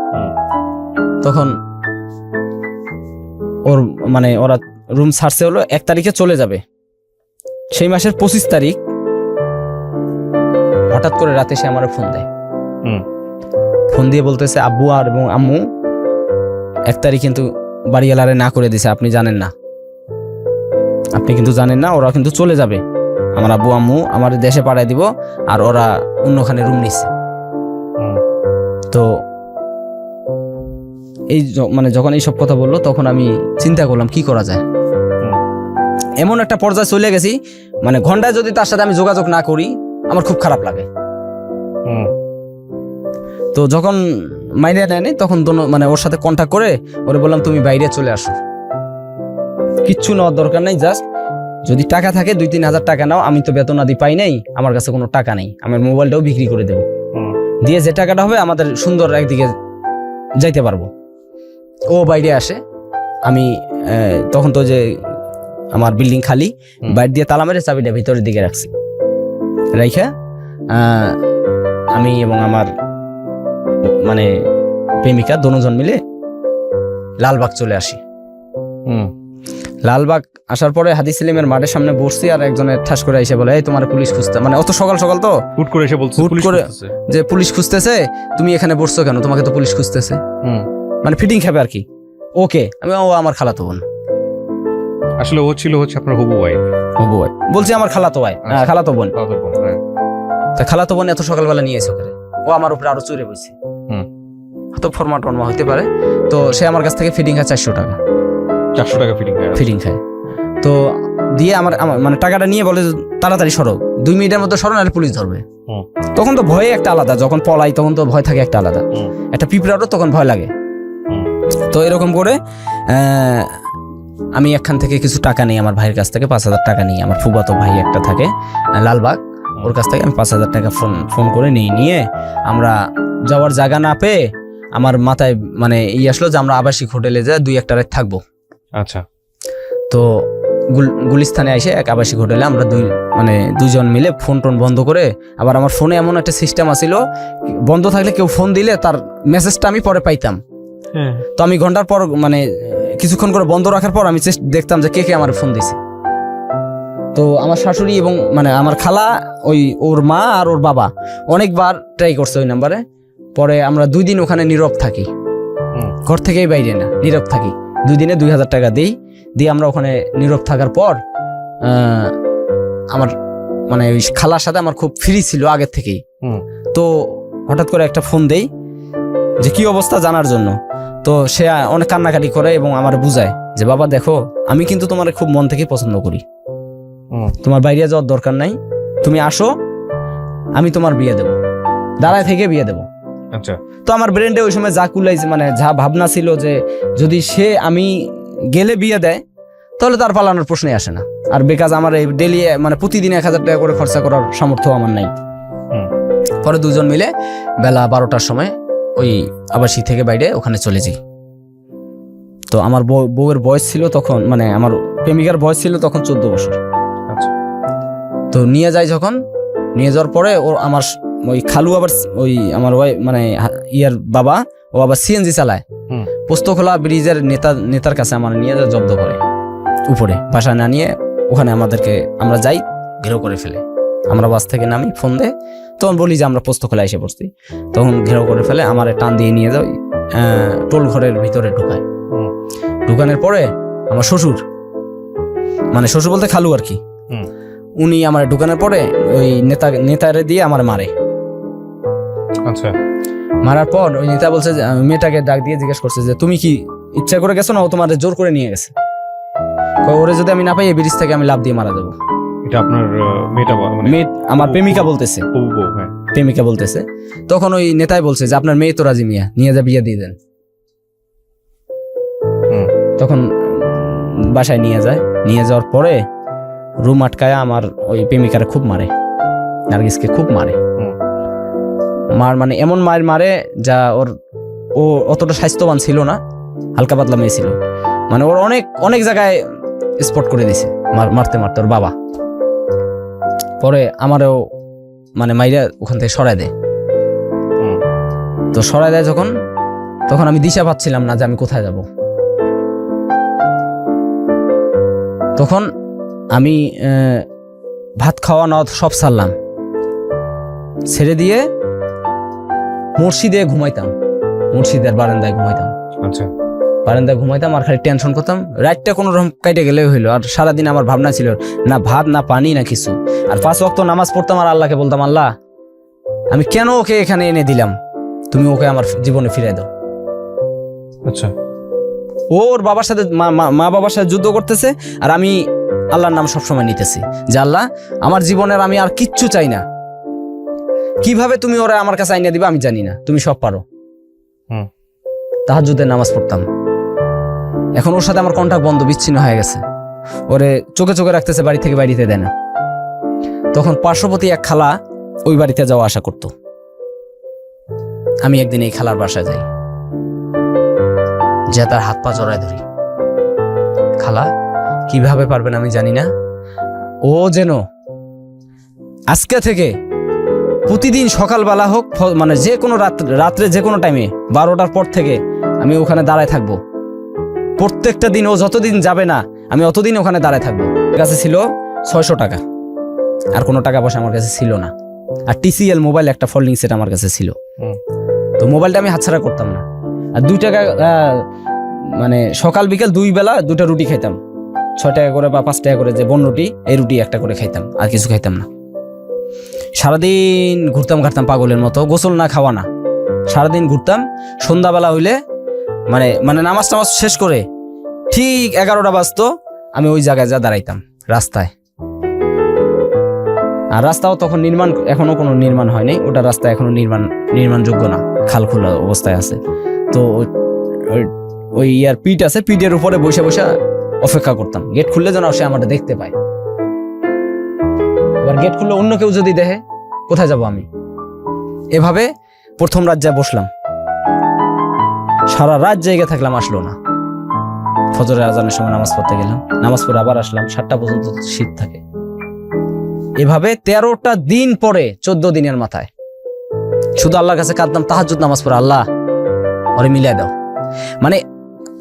Speaker 1: তখন ওর মানে ওরা রুম ছাড়ছে হলো 1 তারিখে চলে যাবে, সেই মাসের 25 তারিখ হঠাৎ করে রাতে সে আমার ফোন দেয়। ফোন দিয়ে বলতেছে আব্বু আর এবং আম্মু 1 তারিখ কিন্তু বাড়িওয়ালারে না করে দিছে, আপনি জানেন না, আপনি কিন্তু জানেন না, ওরা কিন্তু চলে যাবে, আমার আব্বু আম্মু আমার দেশে পাঠায় দিব, আর ওরা অন্যখানে রুম নিচ্ছে। তো এই মানে যখন এইসব কথা বললো, তখন আমি চিন্তা করলাম কি করা যায়। এমন একটা পর্যায়ে চলে গেছি, মানে ঘন্টায় যদি তার সাথে আমি যোগাযোগ না করি আমার খুব খারাপ লাগে। তো যখন মাইনে নেয়নি, তখন মানে ওর সাথে কন্ট্যাক্ট করে ওরে বললাম তুমি বাইরে চলে আসো, কিচ্ছু নেওয়ার দরকার নেই, জাস্ট যদি টাকা থাকে 2-3 হাজার টাকা নাও, আমি তো বেতন আদি পাই নাই, আমার কাছে কোনো টাকা নেই, আমার মোবাইলটাও বিক্রি করে দেবো, দিয়ে যে টাকাটা হবে আমাদের সুন্দর একদিকে যাইতে পারবো। ও বাইরে আসে, আমি তখন তো যে আমার বিল্ডিং খালি, বাইরে দিয়ে তালা মেরে চাবিটা ভিতরের দিকে রাখছি, রাইখা আমি এবং আমার মানে প্রেমিকা দুজন মিলে লালবাগ চলে আসি। লালবাগ আসার পরে হাদি সেলিমের মাঠের সামনে বসছি, আর একজনের ঠাস করে এসে বলে এই তোমার পুলিশ খুঁজতে, মানে অত সকাল সকাল তো
Speaker 2: হুট করে এসে বলছে
Speaker 1: হুট করে যে পুলিশ খুঁজতেছে, তুমি এখানে বসছো কেন, তোমাকে তো পুলিশ খুঁজতেছে, মানে ফিটিং খাবে আর কি। ওকে, আমি ও আমার খালাতো বোন,
Speaker 2: আসলে ও ছিল হচ্ছে আপনার হবু ওয়াইফ।
Speaker 1: হবু ওয়াইফ বলছি, আমার খালাতো ভাই, খালাতো বোন। তা খালাতো বোন এত সকালবেলা নিয়ে এসে করে, ও আমার উপরে আরো চড়ে বসছে, হয়তো ফরমা টরমা হতে পারে। তো সে আমার কাছ থেকে ফিটিং খায় 400 টাকা,
Speaker 2: 400 টাকা
Speaker 1: ফিটিং খায়। তো দিয়ে আমার মানে টাকাটা নিয়ে বলে তাড়াতাড়ি সরো, 2 মিনিটের মধ্যে সরো, নাহলে পুলিশ ধরবে। তখন তো ভয়ে একটা আলাদা, যখন পলাই তখন তো ভয় থাকে একটা আলাদা, একটা পিঁপড়ারও তখন ভয় লাগে। তো এরকম করে আমি এখান থেকে কিছু টাকা নিই, আমার ভাইয়ের কাছ থেকে 5000 টাকা নিই, আমার ফুফাতো ভাই একটা থাকে লালবাগ, ওর কাছ থেকে আমি 5000 টাকা ফোন করে নিয়ে আমরা যাওয়ার জায়গা না পেয়ে আমার মাথায় মানে আসলো যে আমরা আবাসিক হোটেলে যা 2-1 রাত থাকবো।
Speaker 2: আচ্ছা।
Speaker 1: তো গুলিস্তানে এসে এক আবাসিক হোটেলে আমরা দুজন মিলে ফোন টোন বন্ধ করে, আবার আমার ফোনে এমন একটা সিস্টেম আছিল, বন্ধ থাকলে কেউ ফোন দিলে তার মেসেজটা আমি পরে পাইতাম। তো আমি ঘন্টার পর মানে কিছুক্ষণ করে বন্ধ রাখার পর আমি দেখতাম যে কে আমার ফোন দিছে। তো আমার শাশুড়ি এবং মানে আমার খালা, ওর মা আর ওর বাবা অনেকবার ট্রাই করছে ওই নাম্বারে। পরে আমরা 2 দিন ওখানে নীরব থাকি, ঘর থেকেই বাইরে না, নীরব থাকি। 2 দিনে 2000 টাকা দিয়ে আমরা ওখানে নীরব থাকার পর আমার মানে ওই খালার সাথে আমার খুব ফ্রি ছিল আগের থেকেই। তো হঠাৎ করে একটা ফোন দেই যে কি অবস্থা জানার জন্য। তো সে অনেক কান্নাকাটি করে এবং আমার বুঝায় যে বাবা দেখো, আমি কিন্তু তোমার খুব মন থেকে পছন্দ করি, তোমার বাইরে যাওয়ার দরকার নাই, তুমি আসো, আমি তোমার বিয়ে দেবো, দাঁড়ায় থেকে বিয়ে দেবো।
Speaker 2: আচ্ছা।
Speaker 1: তো আমার ব্রেন্ডে ওই সময় যা কুলাইছে, মানে যা ভাবনা ছিল যে যদি সে আমি গেলে বিয়ে দেয় তাহলে তার পালানোর প্রশ্নই আসে না। আর বেকাজ আমার এই ডেলি মানে প্রতিদিন 1000 টাকা করে খরচা করার সামর্থ্য আমার নাই। পরে 2জন মিলে বেলা 12টার সময় ওই আবাসিক থেকে বাইরে ওখানে চলে যাই। তো আমার বউয়ের বয়স ছিল তখন, মানে আমার প্রেমিকার বয়স ছিল তখন 14 বছর। তো নিয়ে যাওয়ার পরে ও আমার ওই খালু আবার ওই আমার মানে ইয়ার বাবা, ও আবার সিএনজি চালায়, পোস্তখোলা ব্রিজের নেতার কাছে আমার নিয়ে জব্দ করে, উপরে বাসায় না নিয়ে ওখানে আমরা যাই, ঘেরাও করে ফেলে। আমরা বাস থেকে নামি, ফোন দেয়, তখন বলি যে আমরা পোস্তখোলা এসে পড়ছি। তখন ঘেরাও করে ফেলে, আমার টান দিয়ে নিয়ে যাও টোল ঘরের ভিতরে ঢুকায়। ঢুকানোর পরে আমার শ্বশুর, মানে শ্বশুর বলতে খালু আর কি, উনি আমার ঢুকানোর পরে ওই নেতারে দিয়ে আমার মারে।
Speaker 2: আচ্ছা,
Speaker 1: মারার পর ওই নেতা বলছে যে, মেয়েটাকে ডাক দিয়ে জিজ্ঞেস করছে যে তুমি কি ইচ্ছা করে গেছো না ও তোমার জোর করে নিয়ে গেছে? ওরে যদি আমি না পাই এই ব্রিজ থেকে আমি লাফ দিয়ে মারা যাবো।
Speaker 2: এটা আপনার মেয়েটা মানে
Speaker 1: মেয়ে আমার প্রেমিকা বলতেছে,
Speaker 2: হবু বউ, হ্যাঁ।
Speaker 1: প্রেমিকা বলতেছে। তখন ওই নেতাই বলছে যে আপনার মেয়ে তো রাজি, মিয়া নিয়ে যা বিয়ে দিয়ে দেন। তখন বাসায় নিয়ে যায়, নিয়ে যাওয়ার পরে রুম আটকায় আমার ওই প্রেমিকারে খুব মারে, নার্গিসকে খুব মারে। মানে এমন মার মারে যা ও অতটা স্বাস্থ্যবান ছিল না, হালকা পাতলা মেয়ে ছিল, মানে ওর অনেক অনেক জায়গায় স্পট করে দিছে মারতে মারতে ওর বাবা। পরে আমারও মানে মাইরা ওখান থেকে সরাই দেয়। তো সরাই দেয় তখন আমি দিশা পাচ্ছিলাম না যে আমি কোথায় যাব। তখন আমি ভাত খাওয়া না সব ছাড়লাম, ছেড়ে দিয়ে মসজিদে ঘুমাইতাম, মসজিদের বারান্দায় ঘুমাইতাম।
Speaker 2: আচ্ছা,
Speaker 1: বারান্দায় ঘুমাইতাম আর খালি টেনশন করতাম। রাতটা কোনো রকম কাটে গেলেও হইলো। আর সারাদিন আমার ভাবনা ছিল না ভাত না পানি না কিছু। আর 5 ওয়াক্ত নামাজ পড়তাম আর আল্লাহকে বলতাম, আল্লাহ আমি কেন ওকে এখানে এনে দিলাম, তুমি ওকে আমার জীবনে ফিরে দাও।
Speaker 2: আচ্ছা,
Speaker 1: ওর বাবার সাথে মা বাবার সাথে যুদ্ধ করতেছে আর আমি আল্লাহর নাম সবসময় নিতেছি যে আল্লাহ আমার জীবনের আমি আর কিচ্ছু চাই না। কিভাবে তুমি ওরা আমার কাছে আইনা দিবা আমি জানি না, তুমি সব পারো। তাহাজ্জুদের নামাজ পড়তাম। এখন ওর সাথে আমার কন্টাক্ট বন্ধ, বিচ্ছিন্ন হয়ে গেছে। ওরে চোখে চোখে রাখতেছে, বাড়ি থেকে বাড়িতে দেয় না। তখন পার্শ্ববর্তী এক খালা ওই বাড়িতে যাওয়া আশা করত। আমি একদিন এই খালার বাসায় যাই, যে তার হাত পা জড়ায় ধরি। খালা কিভাবে পারবেন আমি জানি না, ও যেন আজকে থেকে প্রতিদিন সকালবেলা হোক, মানে যে কোনো রাত্রে যে কোনো টাইমে 12টার পর থেকে আমি ওখানে দাঁড়ায় থাকবো। প্রত্যেকটা দিন ও যতদিন যাবে না আমি অতদিন ওখানে দাঁড়ায় থাকবো। কাছে ছিল 600 টাকা, আর কোনো টাকা পয়সা আমার কাছে ছিল না। আর TCL মোবাইল একটা ফোল্ডিং সেট আমার কাছে ছিল। তো মোবাইলটা আমি হাতছাড়া করতাম না। আর 2 টাকা মানে সকাল বিকেল 2 বেলা 2টা রুটি খাইতাম, 6 টাকা করে বা 5 টাকা করে যে বন রুটি, এই রুটি একটা করে খাইতাম, আর কিছু খাইতাম না। সারাদিন ঘুরতাম ঘাটতাম পাগলের মতো, গোসল না খাওয়া না, সারাদিন ঘুরতাম। সন্ধ্যাবেলা হইলে মানে নামাজ টামাজ শেষ করে ঠিক 11টা বাজতো, আমি ওই জায়গায় যা দাঁড়াইতাম রাস্তায়। আর রাস্তাও তখন এখনো কোনো নির্মাণ হয়নি, ওটা রাস্তা এখনো নির্মাণযোগ্য না, খাল খোলা অবস্থায় আছে। তো ওই ইয়ার পিঠ আছে, পিঠের উপরে বসে বসে অপেক্ষা করতাম গেট খুললে যেন সে আমাদের দেখতে পায়। এবার গেট খুললে অন্য কেউ যদি দেখে কোথায় যাব আমি। এভাবে প্রথম রাত যা বসলাম, সারা রাত জায়গা থাকলাম, আসলো না। ফজরের আজানের সময় নামাজ পড়তে গেলাম, নামাজ পড়ে আবার আসলাম, 7টা পর্যন্ত শীত থাকে। এভাবে 13টা দিন পরে 14 দিনের মাথায় শুধু আল্লাহর কাছে কাঁদতাম, তাহাজ্জুদ নামাজ পড়ে, আল্লাহ ওরে মিলাই দাও। মানে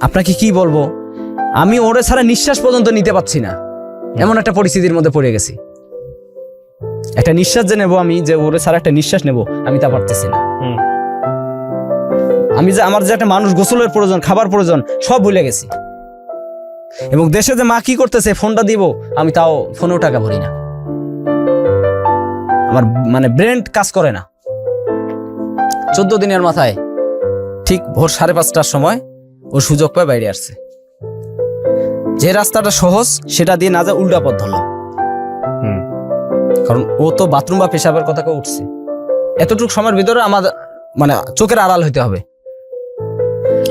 Speaker 1: আপনাকে কি বলবো, আমি ওরে ছাড়া নিঃশ্বাস পর্যন্ত নিতে পারছি না, এমন একটা পরিস্থিতির মধ্যে পড়ে গেছি। একটা নিঃশ্বাস যে নেবো আমি, যে ওরে ছাড়া একটা নিঃশ্বাস নেবো আমি তা পারতেছি না। আমি যে আমার যে একটা মানুষ গোসলের প্রয়োজন, খাবার প্রয়োজন, সব ভুলে গেছি। এবং দেশে যে মা কি করতেছে ফোনটা দিব, আমি তাও ফোনেও টাকা ভরি না। আমার মানে ব্রেন কাজ করে না। 14 দিনের মাথায় ঠিক ভোর 5:30টার সময় ও সুযোগ পায় বাইরে আসছে। যে রাস্তাটা সহজ সেটা দিয়ে না যা উল্টা পথ ধরলাম, কারণ ও তো বাথরুম বা পেশাবের কথা কেউ উঠছে। এতটুকু সময়ের ভিতরে আমার মানে চোখের আড়াল হইতে হবে।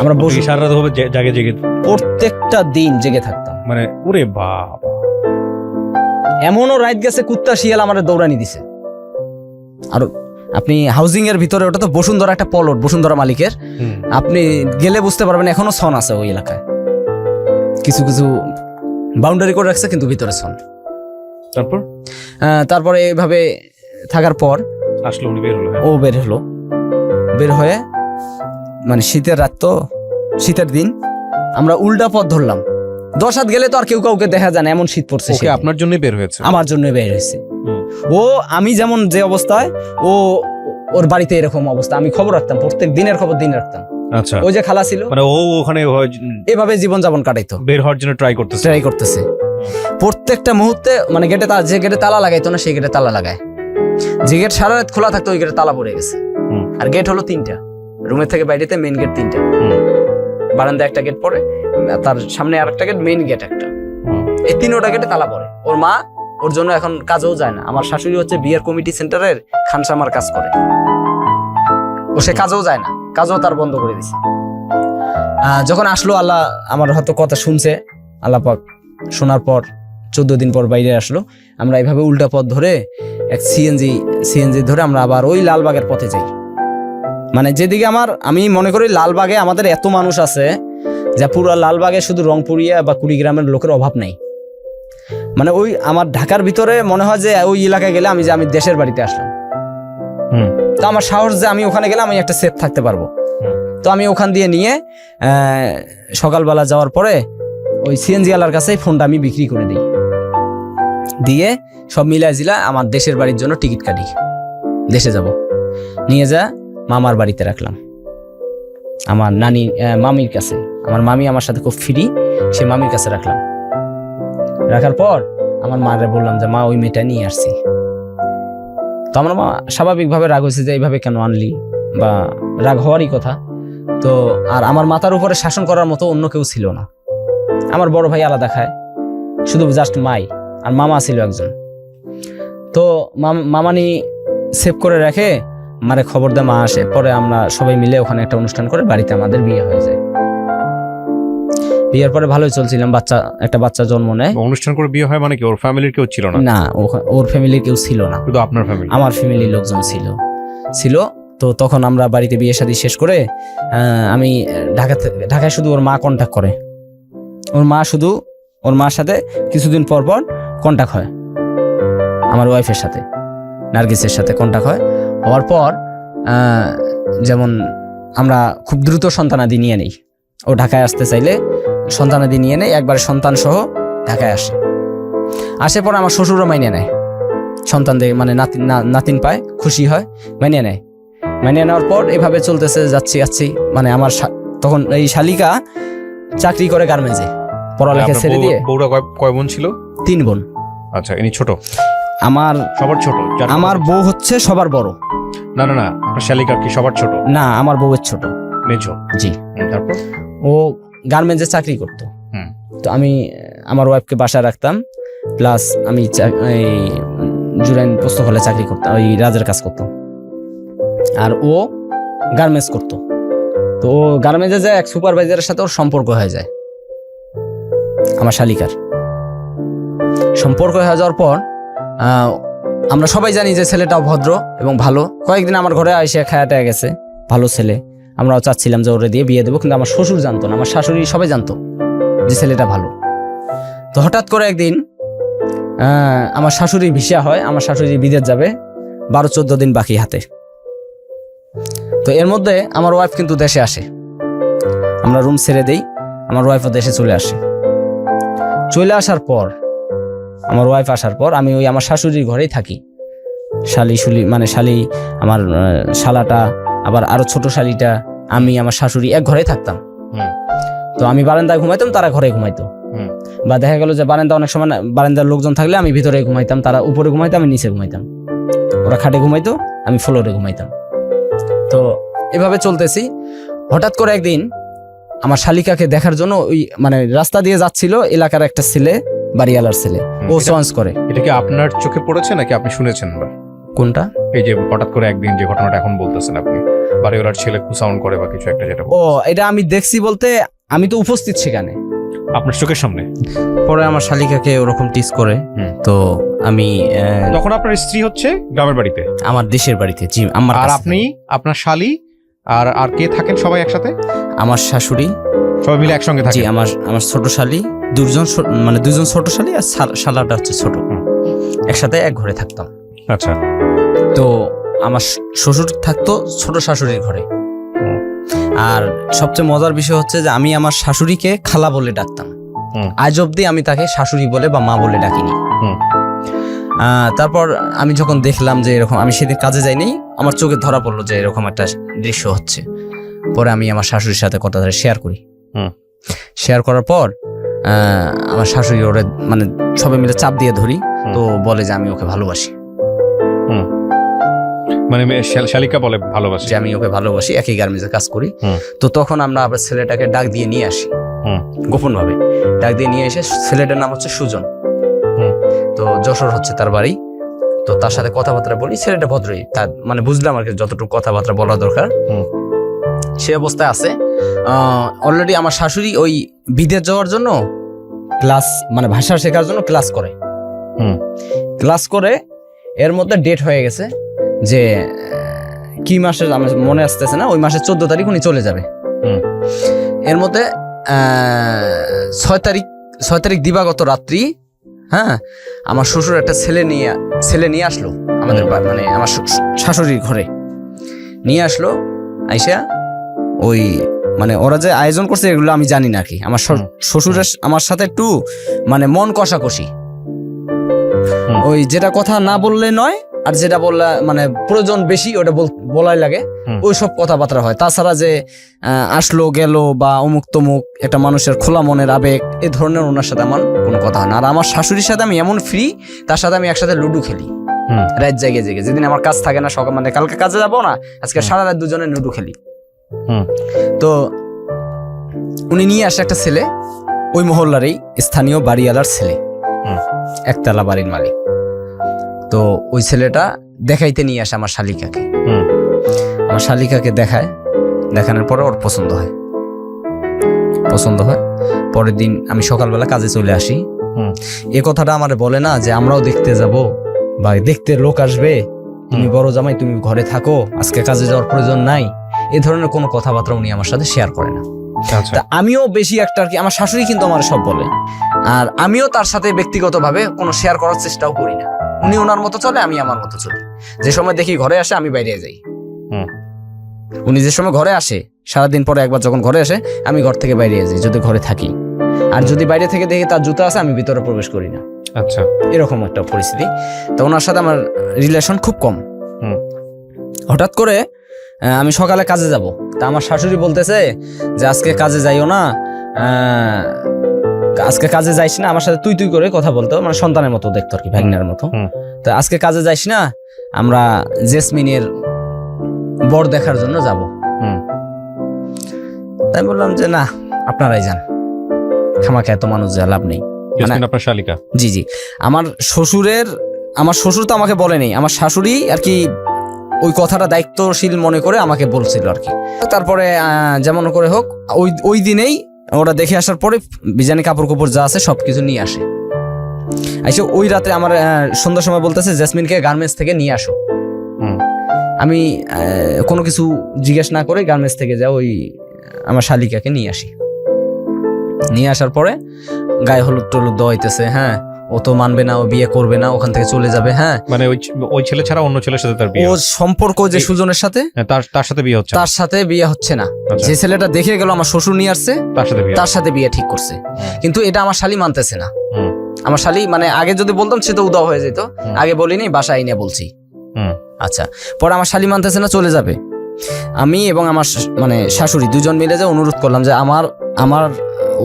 Speaker 1: আমরা বসে
Speaker 2: সারা রাত হবে জাগে জেগে,
Speaker 1: প্রত্যেকটা দিন জেগে থাকতাম।
Speaker 2: মানে ওরে বাবা,
Speaker 1: এমনও রাত গেছে কুত্তা শিয়াল আমাদের দৌড়ানি দিছে। আর আপনি হাউজিং এর ভিতরে, ওটা তো বসুন্ধরা একটা প্লট, বসুন্ধরা মালিকের, আপনি গেলে বুঝতে পারবেন এখনো সন আছে ওই এলাকায়। কিছু কিছু বাউন্ডারি করে রাখছে কিন্তু ভিতরে সন। তারপরে এইভাবে থাকার পর
Speaker 2: আসলো, উনি বের হলো।
Speaker 1: ও বের হয়ে মানে শীতের রাত, তো শীতের দিন আমরা উল্টা পথ ধরলাম। 10 হাত গেলে তো আর কেউ কাউকে দেখা যায় না, এমন শীত পড়ছে।
Speaker 2: আপনার জন্য বের হয়েছে?
Speaker 1: আমার জন্য বের হয়েছে। ও আমি যেমন যে অবস্থায়, ও ওর বাড়িতে এরকম অবস্থা। আমি খবর রাখতাম, প্রত্যেক দিনের খবর দিন রাখতাম।
Speaker 2: আচ্ছা,
Speaker 1: ওই যে খালা ছিল,
Speaker 2: মানে ও ওখানে
Speaker 1: এভাবে জীবনযাপন কাটাইতো,
Speaker 2: বের হওয়ার জন্য ট্রাই করতেছে।
Speaker 1: প্রত্যেকটা মুহূর্তে মানে গেটে যে গেটে তালা লাগাইতো না সেই গেটে তালা লাগায়, যে গেট সারা রাত খোলা থাকতো ওই গেটে তালা পড়ে গেছে। আর গেট হলো 3টা, রুমের থেকে বাইরেতে মেইন গেট 3টা, বারান্দায় একটা গেট পড়ে, তার সামনে আরেকটা গেট, মেইন গেট একটা, এই 3টা গেটে তালা পড়ে। ওর মা ওর জন্য এখন কাজেও যায় না। আমার শাশুড়ি হচ্ছে বিয়ের কমিটি সেন্টারের খানসামার কাজ করে, ও সে কাজেও যায় না, কাজও তার বন্ধ করে দিছে। যখন আসলো, আল্লাহ আমার হয়তো কথা শুনছে, আল্লাহ পাক শোনার পর 14 দিন পর বাইরে আসলো। আমরা এইভাবে উল্টা পথ ধরে এক সিএনজি ধরে আমরা আবার ওই লালবাগের পথে যাই। মানে যেদিকে আমি মনে করি লালবাগে আমাদের এত মানুষ আছে যে পুরো লালবাগে শুধু রংপুরিয়া বা কুড়িগ্রামের লোকের অভাব নাই। মানে ওই আমার ঢাকার ভিতরে মনে হয় যে ওই এলাকায় গেলে আমি দেশের বাড়িতে আসলাম। তো আমার সাহস যে আমি ওখানে গেলে আমি একটা সেফ থাকতে পারবো। তো আমি ওখান দিয়ে নিয়ে সকালবেলা যাওয়ার পরে ওই সিএনজি ওয়ালার কাছে ফোনটা আমি বিক্রি করে দিই, দিয়ে সব মিলাই জিলা আমার দেশের বাড়ির জন্য টিকিট কাটি, দেশে যাব। নিয়ে যা মামার বাড়িতে রাখলাম, আমার মামির কাছে। আমার মামি আমার সাথে খুব ফ্রি, সে মামির কাছে রাখলাম। রাখার পর আমার মারে বললাম যে মা ওই মেয়েটা নিয়ে আসছি। তো আমার মা স্বাভাবিকভাবে রাগ হয়েছে যে এইভাবে কেন আনলি, বা রাগ হওয়ারই কথা। তো আর আমার মাথার উপরে শাসন করার মতো অন্য কেউ ছিল না। আমার বড় ভাই আলাদা খায়, শুধু জাস্ট মাই আর মামা ছিল একজন। তো মামানি সেভ করে রাখে, মারে খবর দেয়, মা আসে। পরে আমরা সবাই মিলে ওখানে একটা অনুষ্ঠান করে বাড়িতে আমাদের বিয়ে হয়ে যায়। বিয়ের পরে ভালোই চলছিলাম, একটা বাচ্চা জন্ম নেয়।
Speaker 2: অনুষ্ঠান করে বিয়ে হয় মানে কি ওর ফ্যামিলির কেউ ছিল না?
Speaker 1: না, ওর ফ্যামিলির কেউ ছিল না,
Speaker 2: শুধু আপনার ফ্যামিলি? আমার
Speaker 1: ফ্যামিলির লোকজন ছিল। তো তখন আমরা বাড়িতে বিয়ে শাদী শেষ করে আমি ঢাকায় শুধু ওর মা কন্ট্যাক্ট করে। ওর মার সাথে কিছুদিন পর পর কন্ট্যাক্ট হয়, আমার ওয়াইফের সাথে, নার্গিসের সাথে কন্ট্যাক্ট হওয়ার পর যেমন আমরা খুব দ্রুত সন্তানাদি নিয়ে নেই। ও ঢাকায় আসতে চাইলে সন্তানাদি নিয়ে নেই, একবারে সন্তান সহ ঢাকায় আসে। পরে আমার শ্বশুরও মাইনে নেয়, সন্তান দেখে মানে নাতিন পায়, খুশি হয়, মাইনে নেওয়ার পর এভাবে চলতেছে, যাচ্ছি। মানে আমার তখন এই শালিকা চাকরি করে গার্মেন্টসে, পড়ালেখা ছেড়ে দিয়ে।
Speaker 2: বউরা কয় বোন ছিল?
Speaker 1: 3 বোন।
Speaker 2: আচ্ছা, ইনি ছোট?
Speaker 1: আমার
Speaker 2: সবার ছোট?
Speaker 1: আমার বউ হচ্ছে সবার বড়।
Speaker 2: না, আপনার শালিকা কি সবার ছোট?
Speaker 1: না, আমার বউয়ের ছোট,
Speaker 2: মেজো।
Speaker 1: জি।
Speaker 2: তারপর
Speaker 1: ও গার্মেন্টসে চাকরি করতো। তো আমি আমার ওয়াইফকে বাসায় রাখতাম, প্লাস আমি জুরাইন পোস্ত হলে চাকরি করতাম, ওই রাজের কাজ করতাম। আর ও গার্মেন্টস করতো। তো ও গার্মেন্টসে যায়, এক সুপারভাইজারের সাথে ওর সম্পর্ক হয়ে যায়। আমার শালিকার সম্পর্ক হয়ে যাওয়ার পর আমরা সবাই জানি যে ছেলেটাও ভদ্র এবং ভালো। কয়েকদিন আমার ঘরে এসে খায়াটা গেছে, ভালো ছেলে। আমরাও চাচ্ছিলাম যে ওরে দিয়ে বিয়ে দেবো, কিন্তু আমার শ্বশুর জানতো না, আমার শাশুড়ি সবাই জানতো যে ছেলেটা ভালো। তো হঠাৎ করে একদিন আমার শাশুড়ির ভিসা হয়, আমার শাশুড়ি বিদেশ যাবে, 12-14 দিন বাকি হাতে। তো এর মধ্যে আমার ওয়াইফ কিন্তু দেশে আসে, আমরা রুম ছেড়ে দেই, আমার ওয়াইফও দেশে চলে আসার পর আমার ওয়াইফ আসার পর আমি ওই আমার শাশুড়ির ঘরেই থাকি। শালি আমার শালাটা, আবার আরো ছোট শালিটা, আমি আমার শাশুড়ি এক ঘরেই থাকতাম। তো আমি বারান্দায় ঘুমাইতাম, তারা ঘরে ঘুমাইতো। বা দেখা গেল যে বারান্দা অনেক সময় বারান্দার লোকজন থাকলে আমি ভিতরে ঘুমাইতাম, তারা উপরে ঘুমাইতো, আমি নিচে ঘুমাইতাম। ওরা খাটে ঘুমাইতো, আমি ফ্লোরে ঘুমাইতাম। তো এভাবে চলতেছি। হঠাৎ করে একদিন আমার শালিকাকে দেখার জন্য ওই মানে রাস্তা দিয়ে যাচ্ছিল এলাকার একটা ছেলে, বাড়িওয়ালার ছেলে, ও চয়েস করে।
Speaker 2: এটা কি আপনার চোখে পড়েছে নাকি আপনি শুনেছেন?
Speaker 1: কোনটা?
Speaker 2: এই যে হঠাৎ করে একদিন যে ঘটনাটা এখন বলতেছেন আপনি, বাড়িওয়ালার ছেলে সাউন্ড করে বা কিছু একটা, যেটা
Speaker 1: এটা আমি দেখছি বলতে আমি তো উপস্থিত সেখানে,
Speaker 2: আপনার চোখের সামনে।
Speaker 1: পরে আমার শালিকাকে ওরকম টিস করে। তো আমি
Speaker 2: তখন আপনার স্ত্রী হচ্ছে গ্রামের বাড়িতে, আমার
Speaker 1: দেশের বাড়িতে। জি, আমার।
Speaker 2: আর আপনি, আপনার শালি আর কে থাকেন সবাই একসাথে?
Speaker 1: আমার শাশুড়ি,
Speaker 2: সবাই মিলে একসঙ্গে থাকেন?
Speaker 1: জি, আমার ছোট শালি, দুজন ছোট শালি আর শালাটা হচ্ছে ছোট, একসাথে এক ঘরে থাকতাম।
Speaker 2: আচ্ছা।
Speaker 1: তো আমার শ্বশুর থাকতো ছোট শাশুড়ির ঘরে। আর সবচেয়ে মজার বিষয় হচ্ছে যে আমি আমার শাশুড়িকে খালা বলে ডাকতাম। আজ অব্দি আমি তাকে শাশুড়ি বলে বা মা বলে ডাকিনি। তারপর আমি যখন দেখলাম যে এরকম, আমি সেদিন কাজে যাইনি, আমার চোখে ধরা পড়লো যে এরকম একটা দৃশ্য হচ্ছে। পরে আমি আমার শাশুড়ির সাথে কথাটা শেয়ার করি। শেয়ার করার পর আমার শাশুড়ি ওরে মানে সবাই মিলে চাপ দিয়ে ধরি, তো বলে যে আমি ওকে ভালোবাসি।
Speaker 2: মানে শালিকা বলে ভালোবাসি,
Speaker 1: যে আমি ওকে ভালোবাসি, একই গার্মেন্টসে কাজ করি। তো তখন আমরা আবার ছেলেটাকে ডাক দিয়ে নিয়ে আসি, গোপন ভাবে ডাক দিয়ে নিয়ে এসে, ছেলেটার নাম হচ্ছে সুজন, তো যশোর হচ্ছে তার বাড়ি। তো তার সাথে কথাবার্তা বলি, ছেলেটা ভদ্রই, তার মানে বুঝলাম আর কি যতটুকু কথাবার্তা বলা দরকার সে অবস্থায় আছে। অলরেডি আমার শাশুড়ি ওই বিদেশ যাওয়ার জন্য ক্লাস, মানে ভাষা শেখার জন্য ক্লাস করে এর মধ্যে ডেট হয়ে গেছে যে কি মাসে আমার মনে আসতেছে না, ওই মাসের 14 তারিখ উনি চলে যাবে। এর মধ্যে 6 তারিখ দিবাগত রাত্রি, হ্যাঁ, আমার শ্বশুর একটা ছেলে নিয়ে আসলো আমাদের মানে আমার শাশুড়ির ঘরে নিয়ে আসলো। আইসা ওই মানে ওরা যে আয়োজন করছে এগুলো আমি জানি না আর কি। আমার শ্বশুরের আমার সাথে একটু মানে মন কষাকষি, ওই যেটা কথা না বললে নয়, আর যেটা বললে মানে প্রয়োজন বেশি ওটা বলাই লাগে, ওই সব কথাবার্তা হয়। তাছাড়া যে আসলো গেল বা অমুক তমুক একটা মানুষের খোলা মনের আবেগ, এই ধরনের ওনার সাথে আমার কোনো কথা হয় না। আর আমার শাশুড়ির সাথে আমি এমন ফ্রি, তার সাথে আমি একসাথে লুডো খেলি রাত জেগে যেদিন আমার কাজ থাকে না, সকাল মানে কালকে কাজে যাবো না, আজকে সারা রাত দুজনে লুডো খেলি। তো উনি নিয়ে আসে একটা ছেলে, ওই মহল্লারই স্থানীয় বাড়িওয়ালার ছেলে, একতলা বাড়ির মালিক। তো ওই ছেলেটা দেখাইতে নিয়ে আসে আমার শালিকাকে। আমার শালিকাকে দেখানোর পরে ওর পছন্দ হয়। পরের দিন আমি সকালবেলা কাজে চলে আসি। এ কথাটা আমার বলে না যে আমরাও দেখতে যাব বা দেখতে লোক আসবে, তুমি বড় জামাই তুমি ঘরে থাকো, আজকে কাজে যাওয়ার প্রয়োজন নাই, এ ধরনের কোনো কথাবার্তা উনি আমার সাথে শেয়ার করে না। তা আমিও বেশি একটা আর কি, আমার শাশুড়ি কিন্তু আমার সব বলে, আর আমিও তার সাথে ব্যক্তিগতভাবে কোনো শেয়ার করার চেষ্টাও করি না। উনি ওনার মতো চলে, আমি আমার মতো চলি। যে সময় দেখি ঘরে আসে আমি বাইরে যাই, উনি যে সময় ঘরে আসে সারাদিন পরে একবার যখন ঘরে আসে আমি ঘর থেকে বাইরে যাই যদি ঘরে থাকি, আর যদি বাইরে থেকে দেখি তার জুতা আছে আমি ভিতরে প্রবেশ করি না।
Speaker 2: আচ্ছা,
Speaker 1: এরকম একটা পরিস্থিতি। তো ওনার সাথে আমার রিলেশন খুব কম। হঠাৎ করে আমি সকালে কাজে যাব, তা আমার শাশুড়ি বলতেছে যে আজকে কাজে যাইও না, আজকে কাজে যাইস না, আমার সাথে তুই করে কথা বলতো, মানে সন্তানের মতো দেখতো আর কি, ভাগ্নের মতো। তো আজকে কাজে যাইস না, আমরা জেসমিনের বর দেখার জন্য যাব। তাই বললাম যে না, আপনারাই যান, খামাখা এত মানুষ যা লাভ নেই।
Speaker 2: আপনার শালিকা? জি।
Speaker 1: আমার শ্বশুর তো আমাকে বলেনি, আমার শাশুড়ি আর কি ওই কথাটা দায়িত্বশীল মনে করে আমাকে বলছিল আর কি। তারপরে যেমন করে হোক ওই দিনেই ওরা দেখে আসার পরে বিজানি কাপড় যা আছে সবকিছু নিয়ে আসে। ওই রাতে আমার সন্ধ্যার সময় বলতেছে জেসমিনকে গার্মেন্টস থেকে নিয়ে আসো। আমি কোনো কিছু জিজ্ঞেস না করে গার্মেন্টস থেকে যাও ওই আমার শালিকাকে নিয়ে আসি। নিয়ে আসার পরে গায়ে হলুদ টলুদ দেওয়া হইতেছে। হ্যাঁ, ও তো মানবে না, ও বিয়ে করবে না, ওখান থেকে চলে যাবে। হ্যাঁ,
Speaker 2: মানে ওই ছেলে ছাড়া অন্য ছেলের সাথে তার বিয়ে,
Speaker 1: ও সম্পর্ক যে সুজনের সাথে,
Speaker 2: তার সাথে বিয়ে হচ্ছে,
Speaker 1: তার সাথে বিয়ে হচ্ছে না। যে ছেলেটা দেখে গেল আমার শ্বশুর নিয়ে আসছে, তার সাথে বিয়ে ঠিক করছে। কিন্তু এটা আমার শালি মানতেছে না। আমার শালি মানে আগে যদি বলতাম সে তো উদাও হয়ে যেত, আগে বলিনি, বাসায় নিয়ে বলছি। আচ্ছা, পরে আমার শালি মানতেছে না, চলে যাবে। আমি এবং আমার মানে শাশুড়ি দুজন মিলে যে অনুরোধ করলাম যে আমার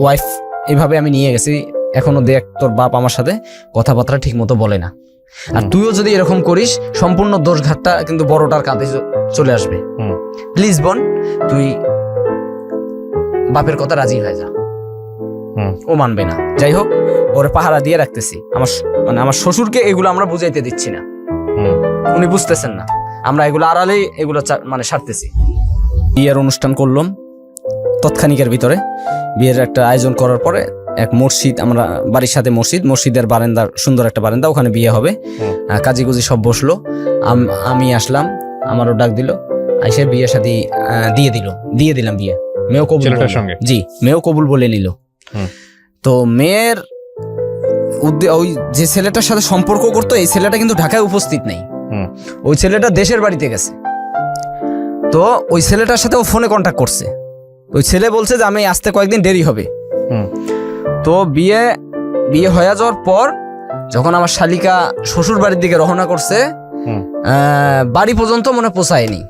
Speaker 1: ওয়াইফ এভাবে আমি নিয়ে গেছি, এখনো দেখ তোর বাপ আমার সাথে কথাবার্তা ঠিক মতো বলে না, আর তুইও যদি এরকম করিস সম্পূর্ণ দোষঘাটটা কিন্তু বড়টার কাঁধে চলে আসবে। প্লিজ বোন, তুই বাপের কথা রাজি হয়ে যা। ও মানবে না। যাই হোক, ওরে পাহারা দিয়ে রাখতেছি। আমার শ্বশুরকে এগুলো আমরা বুঝাইতে দিচ্ছি না, উনি বুঝতেছেন না, আমরা এগুলো আড়ালেই এগুলো মানে সারতেছি। বিয়ের অনুষ্ঠান করলাম তৎক্ষণিকের ভিতরে। বিয়ের একটা আয়োজন করার পরে এক মসজিদ, আমরা বাড়ির সাথে মসজিদের বারান্দা, সুন্দর একটা বারান্দা, ওখানে বিয়ে হবে। কাজী গুজি সব বসলো, আমি আসলাম, আমারও ডাক দিল, আইসে বিয়ে শাদী দিয়ে দিলাম বিয়ে। মেয়েও কবুল, জি, মেয়েও কবুল বলে নিল। তো মেয়ের ওই যে ছেলেটার সাথে সম্পর্ক করতো, এই ছেলেটা কিন্তু ঢাকায় উপস্থিত নেই, ওই ছেলেটা দেশের বাড়িতে গেছে। তো ওই ছেলেটার সাথে ও ফোনে কন্ট্যাক্ট করছে। ওই ছেলে বলছে যে আমি আসতে কয়েকদিন দেরি হবে। তো বিয়ে হয়ে যাওয়ার পর যখন আমার শালিকা শ্বশুর বাড়ির দিকে রওনা করছে, বাড়ি পর্যন্ত মনে পৌঁছায়নি।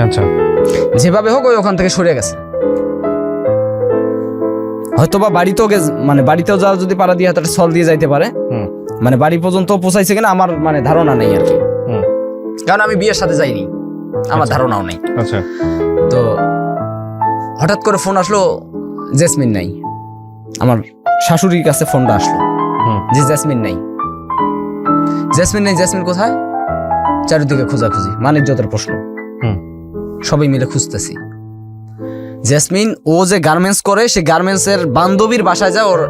Speaker 2: আচ্ছা,
Speaker 1: যেভাবে হোক ওই ওখান থেকে সরে গেছে। হয়তো বা বাড়িতেও মানে বাড়িতেও যাওয়া যদি পাড়া দিয়ে একটা সল দিয়ে যাইতে পারে, মানে বাড়ি পর্যন্ত পৌঁছাইছে কিনা আমার মানে ধারণা নেই আর কি, কারণ আমি বিয়ের সাথে যাইনি, আমার ধারণাও নেই।
Speaker 2: আচ্ছা,
Speaker 1: তো হঠাৎ করে ফোন আসলো, জেসমিন নাই। আমার শাশুড়ির কাছে ফোনটা আসলো যে জেসমিন নাই, জেসমিন নেই, জেসমিন কোথায়? চারিদিকে খোঁজাখুঁজি, মানিক যতের প্রশ্ন, সবাই মিলে খুঁজতেছি। জেসমিন ও যে গার্মেন্টস করে, সে গার্মেন্টস এর বান্ধবীর বাসায় যায়, ওর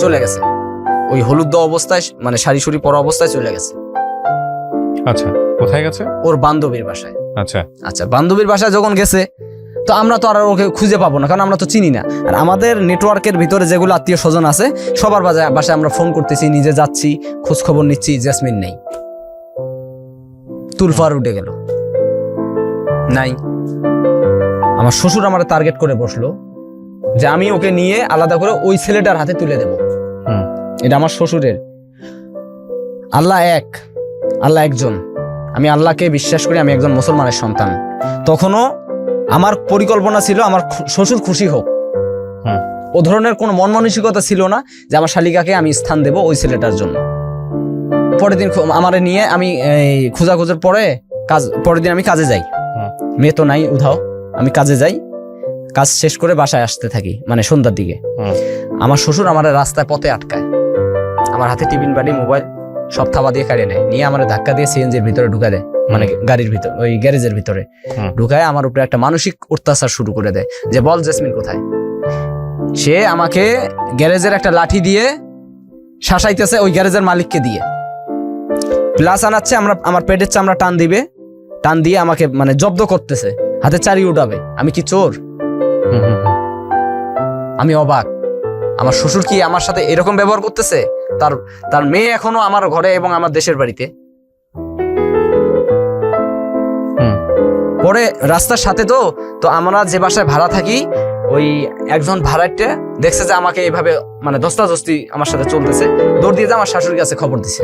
Speaker 1: চলে গেছে ওই হলুদ দেওয়া অবস্থায়, মানে শাড়ি শুড়ি পরা অবস্থায় চলে গেছে।
Speaker 2: আচ্ছা, কোথায় গেছে?
Speaker 1: ওর বান্ধবীর বাসায়।
Speaker 2: আচ্ছা
Speaker 1: আচ্ছা, বান্ধবীর বাসায় যখন গেছে, তো আমরা তো আর ওকে খুঁজে পাবো না, কারণ আমরা তো চিনি না। আর আমাদের নেটওয়ার্কের ভিতরে যেগুলো আত্মীয় স্বজন আছে, সবার বাসায় আমরা ফোন করতেছি, নিজে যাচ্ছি, খোঁজ খবর নিচ্ছি, জেসমিন নেই। তুলফার উঠে গেল, নাই। আমার শ্বশুর আমার টার্গেট করে বসলো যে আমি ওকে নিয়ে আলাদা করে ওই ছেলেটার হাতে তুলে দেব। এটা আমার শ্বশুরের। আল্লাহ এক, আল্লাহ একজন, আমি আল্লাহকে বিশ্বাস করি, আমি একজন মুসলমানের সন্তান। তখনও আমার পরিকল্পনা ছিল আমার শ্বশুর খুশি হোক, ও ধরনের কোনো মন মানসিকতা ছিল না যে আমার শালিকাকে আমি স্থান দেব ওই ছেলেটার জন্য। পরের দিন আমারে নিয়ে আমি খোঁজাখোঁজের পরের দিন আমি কাজে যাই, মেয়ে তো নাই উধাও, আমি কাজে যাই, কাজ শেষ করে বাসায় আসতে থাকি, মানে সন্ধ্যার দিকে। আমার শ্বশুর আমার রাস্তায় পথে আটকায়, আমার হাতে টিফিন বাড়ি মোবাইল সব থাবা দিয়ে কাড়িয়ে নেয়, নিয়ে আমার ধাক্কা দিয়ে সিএনজির ভিতরে ঢুকা দেয়, মানে গাড়ির ভিতর, ওই গ্যারেজের ভিতরে ঢুকায় আমার উপরে একটা মানসিক অত্যাচার শুরু করে দেয় যে বল জেসমিন কোথায়। সে আমাকে গ্যারেজের একটা লাঠি দিয়ে শাসাইতেছে, ওই গ্যারেজের মালিককে দিয়ে, প্লাস আনাচ্ছে আমার পেটের চামড়া টান দিয়ে আমাকে মানে জব্দ করতেছে, হাতে চারি উঠাবে। আমি কি চোর? আমি অবাক, আমার শ্বশুর কি আমার সাথে এরকম ব্যবহার করতেছে? তার মেয়ে এখনো আমার ঘরে এবং আমার দেশের বাড়িতে। পরে রাস্তার সাথে তো আমরা যে বাসায় ভাড়া থাকি, ওই একজন ভাড়াটে দেখছে যে আমাকে এইভাবে মানে ধস্তাধস্তি আমার সাথে চলতেছে, দৌড় দিয়ে আমার শাশুড়ির কাছে খবর দিছে।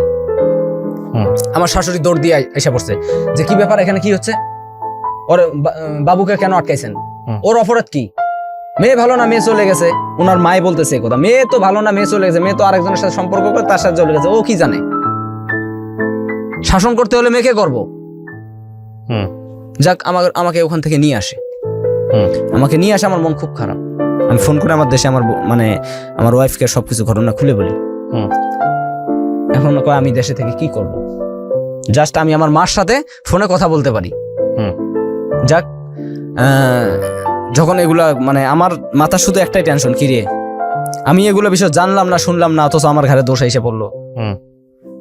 Speaker 1: আমার শাশুড়ি দৌড় দিয়ে এসে পড়ছে যে কি ব্যাপার, এখানে কি হচ্ছে, ওর বাবুকে কেন আটকাইছেন, ওর অপরাধ কি? মেয়ে ভালো না, মেয়ে চলে গেছে। ওনার মায়ে বলতেছে এই কথা, মেয়ে তো ভালো না, মেয়ে চলে গেছে, মেয়ে তো আরেকজনের সাথে সম্পর্ক করে তার সাথে চলে গেছে, ও কি জানে? শাসন করতে হলে মেয়েকে করবো। যাক, আমাকে ওখান থেকে নিয়ে আসে, আমার মন খুব খারাপ। আমি ফোন করে আমার দেশে আমার ওয়াইফকে সবকিছু ঘটনা খুলে বলি। এখন কয় আমি দেশে থেকে কি করব, জাস্ট আমি আমার মার সাথে ফোনে কথা বলতে পারি। যাক, যখন এগুলা মানে আমার মাথা শুধু একটাই টেনশন, কি রে আমি এগুলো বিষয় জানলাম না, শুনলাম না, অথচ আমার ঘরে দোষ এসে পড়লো।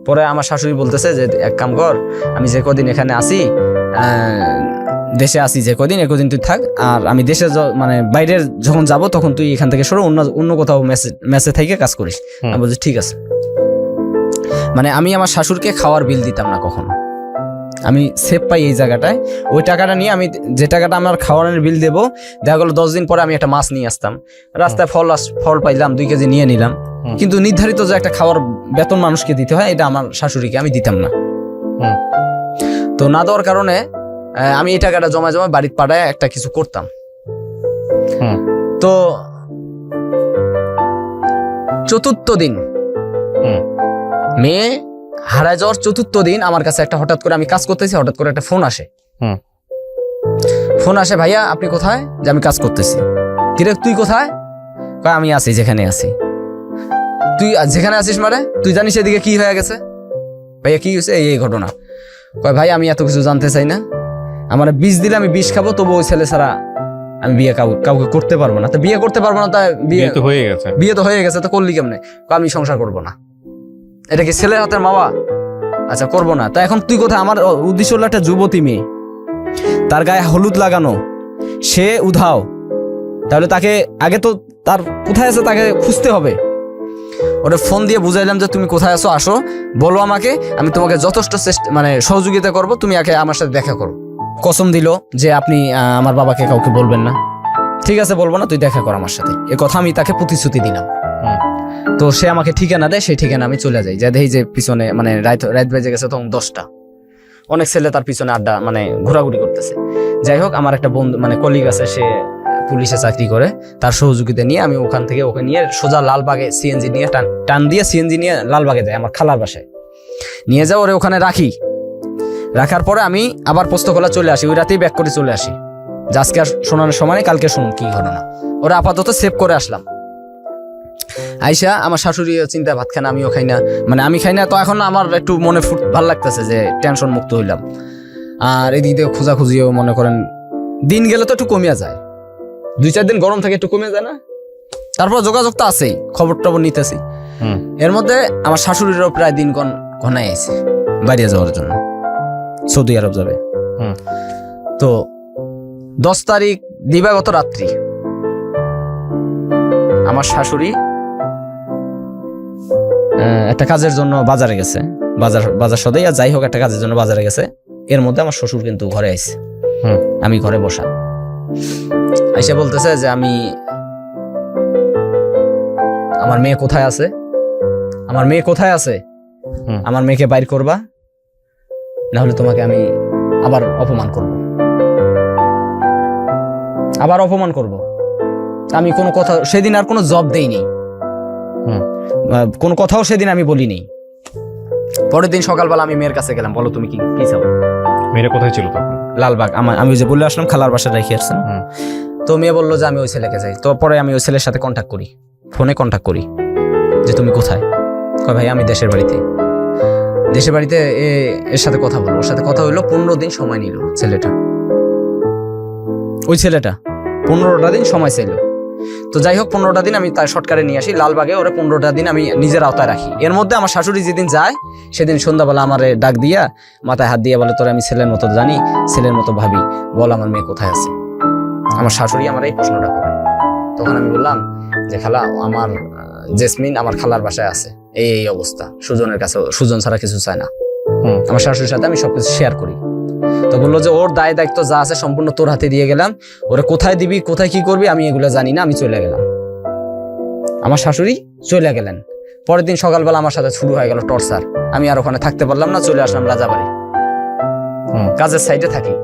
Speaker 1: পরে আমার শাশুড়ি বলতেছে যে এক কাম কর, আমি যে কদিন এখানে আসি, দেশে আসি যে কদিন, একদিন তুই থাক, আর আমি দেশে মানে বাইরের যখন যাব তখন তুই এখান থেকে সরো, অন্য কোথাও মেসে থেকে কাজ করিস। আমি বলছি ঠিক আছে। মানে আমি আমার শাশুড়কে খাওয়ার বিল দিতাম না কখনো, আমি সেভ পাই এই জায়গাটায়। ওই টাকাটা নিয়ে আমি যে টাকাটা আমার খাওয়ানোর বিল দেবো, দেখা গেলো 10 দিন পরে আমি একটা মাছ নিয়ে আসতাম, রাস্তায় ফল পাইলাম 2 কেজি নিয়ে নিলাম, কিন্তু নির্ধারিত যে একটা খাওয়ার বেতন মানুষকে দিতে হয়, এটা আমার শাশুড়িকে আমি দিতাম না। তো না দেওয়ার কারণে আমি এই টাকাটা জমা বাড়ির পাড়ায় একটা কিছু করতাম। তো চতুর্থ দিন, মেয়ে হারায় যাওয়ার চতুর্থ দিন আমার কাছে একটা হঠাৎ করে, আমি কাজ করতেছি, হঠাৎ করে একটা ফোন আসে, ভাইয়া আপনি কোথায়? যে আমি কাজ করতেছি। কিরে তুই কোথায়? কয় আমি আছি যেখানে আছি। তুই যেখানে আছিস মানে তুই জানিস এদিকে কি হয়ে গেছে? ভাইয়া কি হয়েছে? এই ঘটনা। কয় ভাই আমি এত কিছু জানতে চাই না, আমার বিষ দিলে আমি বিষ খাবো, তবু ওই ছেলে ছাড়া আমি বিয়ে কাউকে করতে পারবো না। তো বিয়ে করতে পারবো না, তাই বিয়ে তো হয়ে গেছে, তো করলি কেমনে? আমি সংসার করবো না। এটা কি ছেলের হাতের মাওয়া? আচ্ছা করবো না। তা এখন তুই কোথায়? আমার উদ্দেশ্য হলো একটা যুবতী মেয়ে, তার গায়ে হলুদ লাগানো, সে উধাও, তাহলে তাকে আগে তো তার কোথায় আছে তাকে খুঁজতে হবে। ওটা ফোন দিয়ে বুঝাইলাম যে তুমি কোথায় আছো, আসো বলো আমাকে, আমি তোমাকে যথেষ্ট মানে সহযোগিতা করব, তুমি আগে আমার সাথে দেখা করো। কসম দিল যে আপনি আমার বাবাকে কাউকে বলবেন না। ঠিক আছে বলবো না, তুই দেখা কর আমার সাথে, এ কথা আমি তাকে প্রতিশ্রুতি দিলাম। তো সে আমাকে ঠিকানা দেয়, সেই ঠিকানা আমি চলে যাই, যা দেখি যে পিছনে মানে রাত বেজে গেছে তখন 10টা, অনেক ছেলে তার পিছনে আড্ডা মানে ঘোরাঘুরি করতেছে। যাই হোক, আমার একটা বন্ধু মানে কলিগ আছে, সে পুলিশে চাকরি করে, তার সহযোগিতা নিয়ে আমি ওখান থেকে ওকে নিয়ে সোজা লালবাগে সিএনজি নিয়ে টান দিয়ে সিএনজি নিয়ে লালবাগে যাই আমার খালার বাসায়, নিয়ে যাও ওরে ওখানে রাখি। রাখার পরে আমি আবার পোস্তকলা চলে আসি, ওই রাতেই ব্যাক করে চলে আসি, যে আজকে আর শোনানোর সময় নেই, কালকে শুনুন কি ঘটনা। ওরা আপাতত সেভ করে আসলাম। আইসা আমার শাশুড়ি চিন্তা ভাত খানা, আমিও খাই না, মানে আমি খাই না, তো এখন আমার একটু মনে ভালো লাগতেছে যে টেনশন মুক্ত হইলাম। আর এদিক দিয়ে খোঁজাখুঁজিও মনে করেন দিন গেলে তো একটু কমিয়া যায়, 2-4 দিন গরম থাকে একটু কমে যায় না, তারপর যোগাযোগ তো আছেই, খবর টবর নিতেছি। এর মধ্যে আমার শাশুড়িরও প্রায় দিন ঘনাই আছে বাইরে যাওয়ার জন্য, সৌদি আরব যাবে। তো 10 তারিখ দিবাগত রাত্রি আমার শাশুড়ি একটা কাজের জন্য বাজারে গেছে, বাজার সদাই আর যাই হোক একটা কাজের জন্য বাজারে গেছে। এর মধ্যে আমার শ্বশুর কিন্তু ঘরে আইছে, আমি ঘরে বসা। আইসা বলতেছে যে আমার মেয়ে কোথায় আছে, আমার মেয়ে কোথায় আছে, আমার মেয়েকে বাইর করবা, না হলে তোমাকে আমি আবার অপমান করব। আমি কোনো কথা সেদিন আর কোনো জব দেইনি, কোনো কথাও সেদিন আমি বলিনি। পরের দিন সকালবেলা আমি মেয়ের কাছে গেলাম, বলো তুমি কি চাও।
Speaker 2: মেয়েরা কোথায় ছিল তখন?
Speaker 1: লালবাগ। আমি যে বলে আসলাম খালার বাসায় রেখে আসছেন। তো মেয়ে বললো যে আমি ওই ছেলেকে যাই। তো পরে আমি ওই ছেলের সাথে কন্ট্যাক্ট করি, ফোনে কন্ট্যাক্ট করি যে তুমি কোথায়। কয় ভাই আমি দেশের বাড়িতে এর সাথে কথা বলবো। ওর সাথে কথা হইলো, 15 দিন সময় নিল ছেলেটা, ওই ছেলেটা 15টা দিন সময় চাইল। তো যাই হোক 15টা দিন আমি তার শর্টকাটে নিয়ে আসি লালবাগে, ওরা 15টা দিন আমি নিজের আওতায় রাখি। এর মধ্যে আমার শাশুড়ি যেদিন যায় সেদিন সন্ধ্যাবেলা আমার ডাক দিয়া মাথায় হাত দিয়ে বলে, তোরা আমি ছেলের মতো জানি, ছেলের মতো ভাবি, বল আমার মেয়ে কোথায় আছে। আমার শাশুড়ি আমার এই প্রশ্নটা করে। তখন আমি বললাম যে খালা, আমার জেসমিন আমার খালার বাসায় আছে, এই অবস্থা, সুজনের কাছে, সুজন ছাড়া কিছু চায় না। আমার শাশুড়ির সাথে আমি সবকিছু শেয়ার করি। তো বললো যে ওর দায় দায়িত্ব যা আছে সম্পূর্ণ তোর হাতে দিয়ে গেলাম, ওরা কোথায় দিবি, কোথায় কি করবি আমি এগুলো জানি না, আমি চলে গেলাম। আমার শাশুড়ি চলে গেলেন। পরের দিন সকালবেলা আমার সাথে শুরু হয়ে গেল টর্চার। আমি আর ওখানে থাকতে পারলাম না, চলে আসলাম রাজাবাড়ি, কাজের সাইডে থাকি।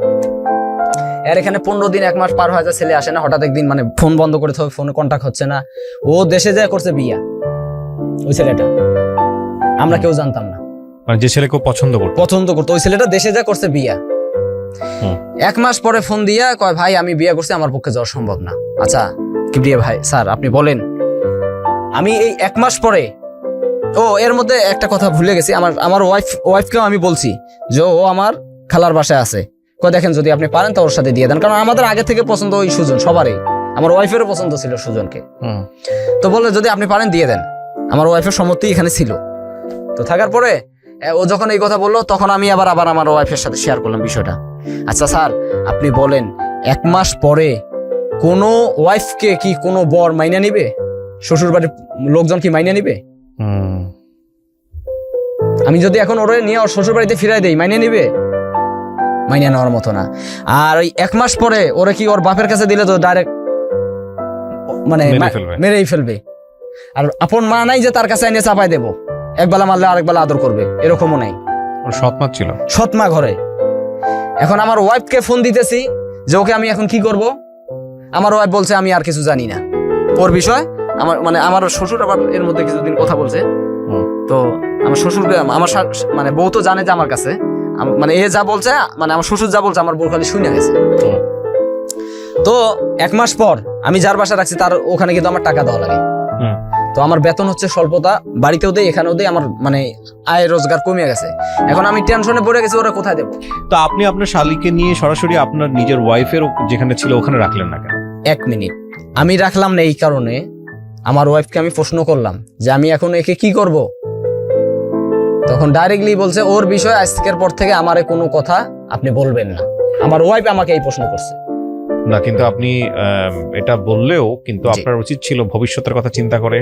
Speaker 1: এর এখানে 15 দিন 1 মাস পার হয়ে যায়, ছেলে আসে না। হঠাৎ একদিন মানে ফোন বন্ধ করে হবে, ফোনে কন্ট্যাক্ট হচ্ছে না। ও দেশে যায় করছে বিয়া, ওই ছেলেটা, আমরা কেউ জানতাম না।
Speaker 2: মানে যে ছেলেকে পছন্দ করতো
Speaker 1: ওই ছেলেটা দেশে যা করছে বিয়া। 1 মাস পরে ফোন দিয়া কয়, ভাই আমি বিয়ে করছি, আমার পক্ষে যাওয়া সম্ভব না। আচ্ছা কি বিয়ে ভাই, স্যার আপনি বলেন। আমি এই 1 মাস পরে, এর মধ্যে একটা কথা ভুলে গেছি, আমার ওয়াইফকেও আমি বলছি যে ও আমার খালার বাসায় আছে। কয় দেখেন যদি আপনি পারেন তো ওর সাথে দিয়ে দেন, কারণ আমাদের আগে থেকে পছন্দ ওই সুজন, সবারই। আমার ওয়াইফেরও পছন্দ ছিল সুজনকে। তো বললে যদি আপনি পারেন দিয়ে দেন। আমার ওয়াইফের সম্মতি এখানে ছিল। তো থাকার পরে ও যখন এই কথা বললো, তখন আমি আবার আমার ওয়াইফের সাথে শেয়ার করলাম বিষয়টা। আচ্ছা স্যার আপনি বলেন, 1 মাস পরে কোনো ওয়াইফকে কি কোনো বর মাইনা নিবে? শ্বশুর বাড়ির লোকজন কি মাইনা নিবে? আমি যদি এখন ওরে নিয়ে ওর শ্বশুর বাড়িতে ফিরাই দেই, মাইনা নিবে? মাইনা নেওয়ার মতো না। আর ওই 1 মাস পরে ওরে কি ওর বাপের কাছে দিলে তো ডাইরেক্ট মানে মেরেই ফেলবে। আর আপন মা নাই যে তার কাছে এনে চাপাই দেবো, একবেলা মারলে আরেকবেলা আদর করবে, এরকমও নাই।
Speaker 2: ওর সৎমা ছিল,
Speaker 1: সৎমা ঘরে। এখন আমার ওয়াইফকে ফোন দিতেছি যে ওকে আমি এখন কি করব। আমার ওয়াইফ বলছে আমি আর কিছু জানি না ওর বিষয়। আমার শ্বশুর আবার এর মধ্যে কিছুদিন কথা বলছে। তো আমার শ্বশুরকে মানে বউ তো জানে যে আমার কাছে, মানে এ যা বলছে, মানে আমার শ্বশুর যা বলছে আমার বউ খালি শুনে গেছে। তো 1 মাস পর আমি যার বাসা রাখছি তার ওখানে কিন্তু আমার টাকা দেওয়া লাগে। তো আমার বেতন হচ্ছে স্বল্পতা, বাড়িতেও দেই এখানেও দেই, আমার মানে আয় রোজগার কমে গেছে। এখন আমি টেনশনে পড়ে গেছি, ওরা কোথায় দেবো।
Speaker 2: তো আপনি আপনার শালীকে নিয়ে সরাসরি আপনার নিজের ওয়াইফের যেখানে ছিল ওখানে রাখলেন না কেন?
Speaker 1: 1 মিনিট, আমি রাখলাম না এই কারণে, আমার ওয়াইফকে আমি প্রশ্ন করলাম যে আমি এখন একে কি করব। তখন ডাইরেক্টলি বলছে ওর বিষয় আজকের পর থেকে আমারে কোনো কথা আপনি বলবেন না। আমার ওয়াইফ আমাকে এই প্রশ্ন করছে
Speaker 2: না, কিন্তু আপনি এটা বললেও কিন্তু আপনার উচিত ছিল ভবিষ্যতের কথা চিন্তা করে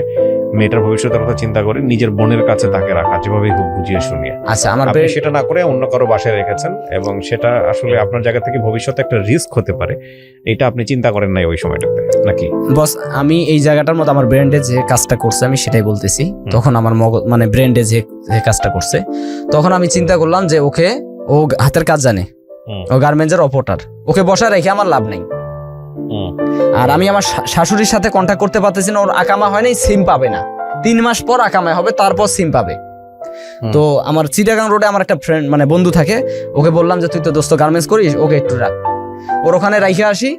Speaker 2: মেয়েটার ভবিষ্যতের কথা চিন্তা করে নিজের বোনের কাছে তাকে রাখা, যেভাবেই হোক বুঝিয়ে শুনিয়ে।
Speaker 1: আচ্ছা, আমার
Speaker 2: আপনি সেটা না করে অন্য কারো বাসায় রেখেছেন, এবং সেটা আসলে আপনার জায়গা থেকে ভবিষ্যতে একটা রিস্ক হতে পারে, এটা আপনি চিন্তা করেন নাই ওই সময়টাতে নাকি?
Speaker 1: বস, আমি এই জায়গাটার মধ্যে আমার ব্রেন্ডে যে কাজটা করছে আমি সেটাই বলতেছি। তখন আমার মানে ব্রেন্ডে যে কাজটা করছে, তখন আমি চিন্তা করলাম যে ওকে, ও হাতের কাজ জানে, ও গার্মেন্টসের অপারেটর, ওকে বসায় রেখে আমার লাভ নেই। আর আমি আমার শাশুড়ির সাথে কন্ট্যাক্ট করতে পারতেছি না, ওর আকামা হয় নাই, সিম পাবে না, 3 মাস পর আকামা হবে, তারপর সিম পাবে। তো আমার চিটাগাং রোডে আমার একটা ফ্রেন্ড মানে বন্ধু থাকে, ওকে বললাম যে তুই তো দোস্ত গার্মেন্টস করিস, ওকে একটু রাখ, ওর ওখানে রাইখে আসি।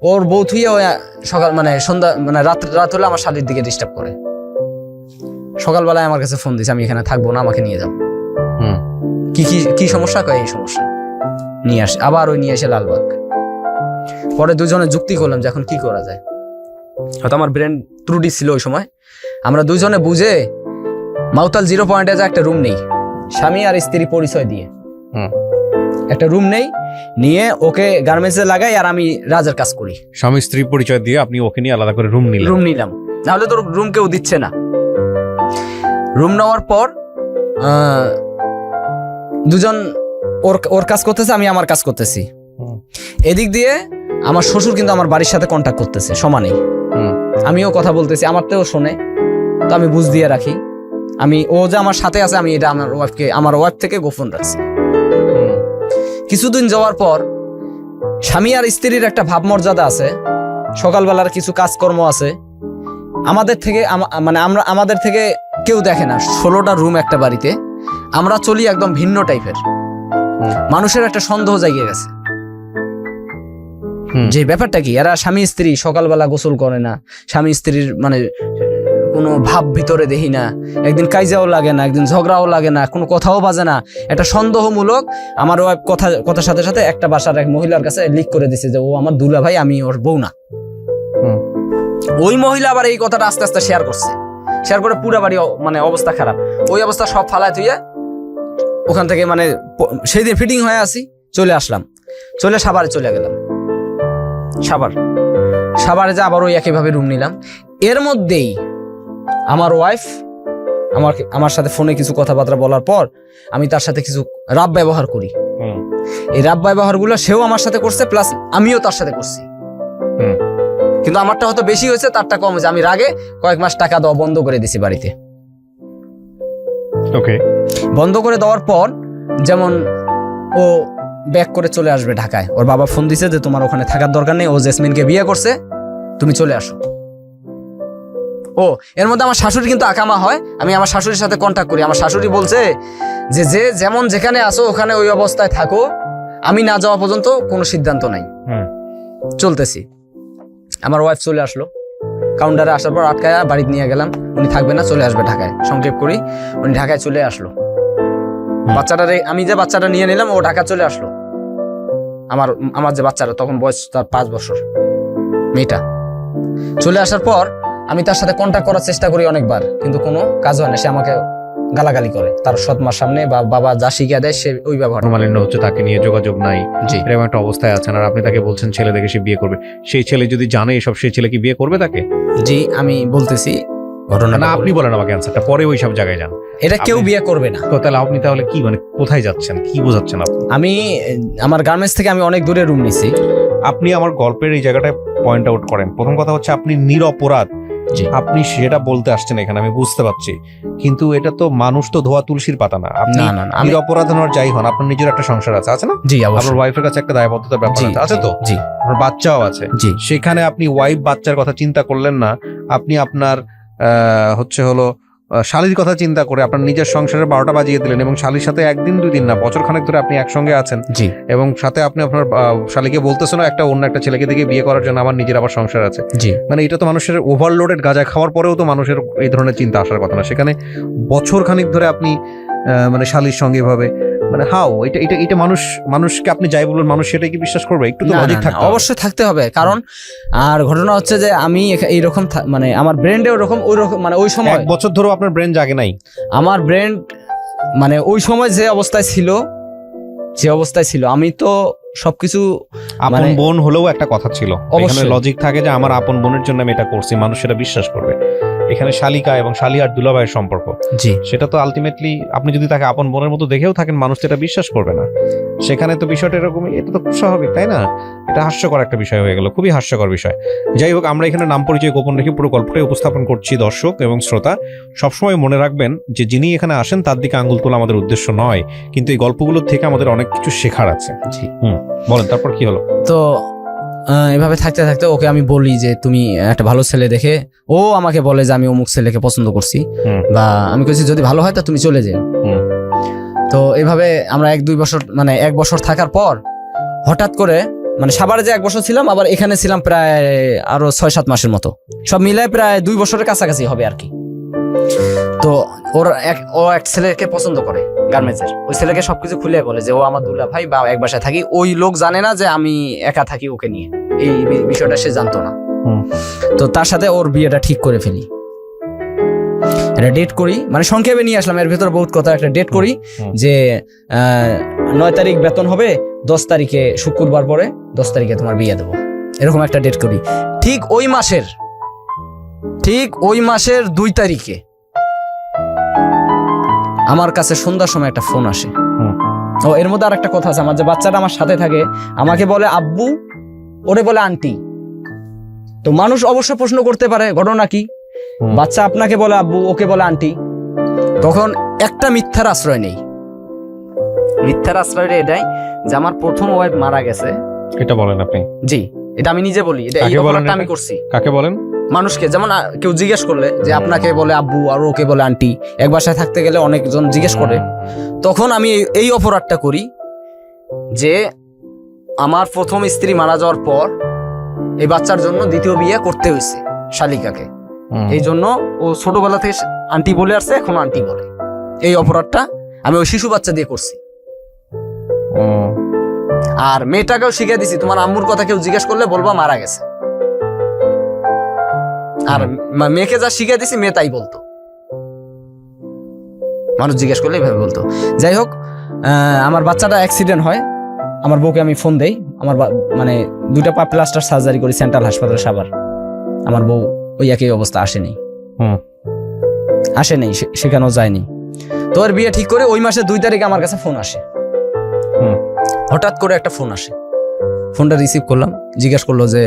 Speaker 1: ওর বউ থুইয়া সকাল মানে সন্ধ্যা মানে রাত হলে আমার শাড়ির দিকে ডিস্টার্ব করে। সকালবেলায় আমার কাছে ফোন দিছে, আমি এখানে থাকবো না, আমাকে নিয়ে যাও। কি কি কি সমস্যা, কয় এই সমস্যা, নিয়ে আসে। আবার ওই নিয়ে এসে লালবাগ। পরে দুজনে যুক্তি করলাম যে এখন কি করা যায়। হয়তো আমার ব্রেন ত্রুটি ছিল ওই সময়। আমরা দুজনে বুঝে মাউতাল 0 পয়েন্টে যা একটা রুম নেই, স্বামী আর স্ত্রী পরিচয় দিয়ে একটা রুম নেই, নিয়ে ওকে গার্মেন্টসে লাগাই আর আমি রাজের কাজ করি।
Speaker 2: স্বামী স্ত্রী পরিচয় দিয়ে আপনি ওকে নিয়ে আলাদা করে রুম নিলাম,
Speaker 1: নাহলে তোর রুম কেউ দিচ্ছে না। রুম নেওয়ার পর দুজন ওর কাজ করতেছে, আমি আমার কাজ করতেছি। এদিক দিয়ে আমার শ্বশুর কিন্তু আমার বাড়ির সাথে কন্ট্যাক্ট করতেছে সমানেই। আমিও কথা বলতেছি, আমারতেও শোনে, তো আমি বুঝ দিয়ে রাখি। ও যে আমার সাথে আছে, আমি এটা আমার ওয়াইফ থেকে গোপন রাখছি। কিছুদিন যাওয়ার পর স্বামী আর স্ত্রীর একটা ভাবমর্যাদা আছে, সকালবেলার কিছু কাজকর্ম আছে, আমাদের থেকে কেউ দেখে না। 16টা রুম একটা বাড়িতে, আমরা চলি একদম ভিন্ন টাইপের। মানুষের একটা সন্দেহ জাগিয়ে গেছে যে ব্যাপারটা কি, এরা স্বামী স্ত্রী সকালবেলা গোসল করে না, স্বামী স্ত্রীর মানে কোনো ভাব ভিতরে দেখি না, একদিন কাইজাও লাগে না, একদিন ঝগড়াও লাগে না, কোনো কথাও বাজে না। একটা সন্দেহমূলক আমার ওয়াইফ কথার সাথে সাথে একটা বাসার এক মহিলার কাছে লিক করে দিছে যে ও আমার দুলা ভাই, আমি ওর বউ না। ওই মহিলা আবার এই কথাটা আস্তে আস্তে শেয়ার করে পুরা বাড়ি মানে অবস্থা খারাপ। ওই অবস্থা সব ফালায় তুই ওখান থেকে মানে সেই দিন ফিটিং হয়ে আসি, চলে আসলাম, সাভারে চলে গেলাম। সাভারে যে আবার ওই একইভাবে রুম নিলাম। এর মধ্যেই আমার ওয়াইফ আমার সাথে ফোনে কিছু কথাবার্তা বলার পর আমি তার সাথে কিছু রাব ব্যবহার করি। এই রাব ব্যবহারগুলো সেও আমার সাথে করছে, প্লাস আমিও তার সাথে করছি। কিন্তু আমারটা হয়তো বেশি হয়েছে, তারটা কম হয়েছে। আমি রাগে কয়েক মাস টাকা দেওয়া বন্ধ করে দিছি বাড়িতে। বন্ধ করে দেওয়ার পর যেমন ও ব্যাক করে চলে আসবে ঢাকায়, ওর বাবা ফোন দিছে যে তোমার ওখানে থাকার দরকার নেই, ও জেসমিনকে বিয়ে করছে, তুমি চলে আসো। এর মধ্যে আমার শাশুড়ি কিন্তু আকামা হয়, আমি আমার শাশুড়ির সাথে কন্ট্যাক্ট করি। আমার শাশুড়ি বলছে যে যেমন যেখানে আসো ওখানে ওই অবস্থায় থাকো, আমি না যাওয়া পর্যন্ত কোনো সিদ্ধান্ত নাই। চলতেছি। আমার ওয়াইফ চলে আসলো, কাউন্টারে আসার পর আটকায় বাড়িতে নিয়ে গেলাম, উনি থাকবে না, চলে আসবে ঢাকায়। সংক্ষেপ করি, উনি ঢাকায় চলে আসলো। আমি যে বাচ্চাটা নিয়ে নিলাম, ও ঢাকা চলে আসলো। আমার যে বাচ্চাটা, তখন বয়স তার 5 বছর, মেয়েটা চলে আসার পর আমি তার সাথে কন্ট্যাক্ট করার চেষ্টা করি অনেকবার, কিন্তু কোনো কাজ হয় না। সে আমাকে গালাগালি করে, তার সৎমার সামনে বা বাবা যা শিখিয়ে দেয় সে ওই ব্যবহার।
Speaker 2: মালিন্য হচ্ছে, তাকে নিয়ে যোগাযোগ নাই, এরকম একটা অবস্থায় আছেন, আর আপনি তাকে বলছেন ছেলে দেখে সে বিয়ে করবে। সেই ছেলে যদি জানে এসব, সেই ছেলে কি বিয়ে করবে তাকে? জি, আমি বলতেছি ঘটনা না, আপনি বলেন আমাকে অ্যান্সারটা, পরে ওই সব জায়গায় যান। এটা কেউ বিয়ে করবে না। তো তাহলে আপনি তাহলে কি মানে কোথায় যাচ্ছেন, কি বোঝাচ্ছেন আপনি? আমি আমার গার্মেন্টস থেকে আমি অনেক দূরে রুম নিছি। আপনি আমার গল্পের এই জায়গাটায় পয়েন্ট আউট করেন। প্রথম কথা হচ্ছে আপনি নিরপরাধ, আপনি সেটা বলতে আসছেন এখানে, আমি বুঝতে পারছি, কিন্তু এটা তো মানুষ তো ধোয়া তুলসীর পাতা না। আপনি নিরপরাধ হন যাই হন, আপনার নিজের একটা সংসার আছে না? জি, আপনার ওয়াইফের কাছে একটা দায়বদ্ধতার ব্যাপার আছে তো? জি, আপনার বাচ্চাও আছে। সেখানে আপনি ওয়াইফ বাচ্চার কথা চিন্তা করলেন না, আপনি আপনার শালীর কথা চিন্তা করে আপনার নিজের সংসারের 12টা বাজিয়ে দিলেন, এবং শালীর সাথে একদিন 2 দিন না, বছর খানেক ধরে আপনি একসঙ্গে আছেন। জি, এবং সাথে আপনি আপনার শালীকে বলতেছেন অন্য একটা ছেলেকে দেখে বিয়ে করার জন্য আমার নিজের আবার সংসার আছে। জি, মানে এটা তো মানুষের ওভারলোডেড গাঁজা খাওয়ার পরেও তো মানুষের এই ধরনের চিন্তা আসার কথা না। সেখানে বছর খানিক ধরে আপনি মানে শালীর সঙ্গে ভাবে মানে হাও এটা মানুষকে আপনি যাই বলুন, মানুষ সেটাই কি বিশ্বাস করবে? একটু তো লজিক থাকতে হবে। অবশ্যই থাকতে হবে, কারণ আর ঘটনা হচ্ছে যে আমি এইরকম মানে আমার ব্রেন্ডে ওরকম মানে ওই সময় 1 বছর ধরে আপনার ব্রেন জাগে নাই। আমার ব্রেন মানে ওই সময় যে অবস্থায় ছিল আমি তো সবকিছু আপন বোন হলেও একটা কথা ছিল, এখানে লজিক থাকে যে আমার আপন বোনের জন্য আমি এটা করছি, মানুষ সেটা বিশ্বাস করবে। এখানে শালিকা এবং শালিয়ার দুলাভাইয়ের সম্পর্ক,
Speaker 1: জি
Speaker 2: সেটা তো আলটিমেটলি আপনি যদি তাকে আপন বোনের মতো দেখেও থাকেন, মানুষ তো এটা বিশ্বাস করবে না। সেখানে তো বিষয়টা এরকমই, এটা তো খুব স্বাভাবিক, তাই না? এটা হাস্যকর একটা বিষয় হয়ে গেল, খুবই হাস্যকর বিষয়। যাই হোক, আমরা এখানে নাম পরিচয় গোপন রেখে পুরো গল্পটাই উপস্থাপন করছি। দর্শক এবং শ্রোতা সবসময় মনে রাখবেন যে যিনি এখানে আসেন তার দিকে আঙ্গুল তোলা আমাদের উদ্দেশ্য নয়, কিন্তু এই গল্পগুলোর থেকে আমাদের অনেক কিছু শেখার আছে।
Speaker 1: জি
Speaker 2: বলেন, তারপর কি হলো?
Speaker 1: তো এভাবে থাকতে থাকতে ওকে আমি বলি যে তুমি একটা ভালো ছেলে দেখে, ও আমাকে বলে যে আমি অমুক ছেলেকে পছন্দ করছি, বা আমি কইছি যদি ভালো হয় তা তুমি চলে যাও। তো এভাবে আমরা 1-2 বছর মানে 1 বছর থাকার পর হঠাৎ করে মানে সাভারে যে 1 বছর ছিলাম, আবার এখানে ছিলাম প্রায় আরো 6-7 মাসের মতো, সব মিলায় প্রায় 2 বছরের কাছাকাছি হবে আর কি। তো ও এক ছেলেকে পছন্দ করে গার্মেন্টসের, ওই ছেলেকে সবকিছু খুলে বলে যে ও আমার দুলা ভাই বা এক বাসায় থাকি। ওই লোক জানে না যে আমি একা থাকি ওকে নিয়ে, এই বিষয়টা সে জানতো না। তো তার সাথে ওর বিয়েটা ঠিক করে ফেলি, একটা ডেট করি, মানে সংক্ষেপে নিয়ে আসলাম, এর ভেতরে বহুত কথা। একটা ডেট করি যে 9 তারিখ বেতন হবে, 10 তারিখে শুক্রবার পরে 10 তারিখে তোমার বিয়ে দেবো, এরকম একটা ডেট করি। ঠিক ওই মাসের 2 তারিখে আমার কাছে সন্ধ্যার সময় একটা ফোন আসে। ও এর মধ্যে আর একটা কথা আছে, আমার যে বাচ্চাটা আমার সাথে থাকে আমাকে বলে আব্বু, ওরে বলে আন্টি। তো মানুষ অবশ্য প্রশ্ন করতে পারে ঘটনা কি, বাচ্চা আপনাকে বলে আব্বু, ওকে বলে আন্টি। তখন একটা মিথ্যার আশ্রয় নেই, মিথ্যার আশ্রয় এটাই যে আমার প্রথম ওয়াইফ মারা গেছে।
Speaker 2: এটা বলেন আপনি? জি,
Speaker 1: এটা আমি নিজে বলি, এটা এই অপরাধটা আমি করছি।
Speaker 2: কাকে বলেন?
Speaker 1: মানুষকে, যেমন কেউ জিজ্ঞেস করলে যে আপনাকে বলে আব্বু আর ওকে বলে আন্টি, এক বাসায় থাকতে গেলে অনেকজন জিজ্ঞেস করে, তখন আমি এই অপরাধটা করি যে আমার প্রথম স্ত্রী মারা যাওয়ার পর এই বাচ্চার জন্য দ্বিতীয় বিয়ে করতে হয়েছে শালিকাকে, এই জন্য ও ছোটবেলা থেকে আন্টি বলে আসছে, এখন আন্টি বলে। এই অপরাধটা আমি ওই শিশু বাচ্চা দিয়ে করছি। আর মেয়েটাকেও শিখিয়ে দিছি, তোমার আম্মুর কথা কেউ জিজ্ঞেস করলে বলবা মারা গেছে। আর মেয়েকে যা শিখিয়ে দিছি মেয়ে তাই বলতো, মানুষ জিজ্ঞেস করলে এইভাবে বলতো। যাই হোক, আমার বাচ্চাটা অ্যাক্সিডেন্ট হয়, আমার বউকে আমি ফোন দেই, আমার মানে 2টা পা প্লাস্টার সার্জারি করি সেন্ট্রাল হাসপাতাল সাভার। আমার বউ ওই একই অবস্থা, আসেনি, সেখানেও যায়নি। তো ওর বিয়ে ঠিক করে ওই মাসে 2 তারিখে আমার কাছে ফোন আসে। হঠাৎ করে একটা ফোন আসে, ফোনটা রিসিভ করলাম, জিজ্ঞেস করলো যে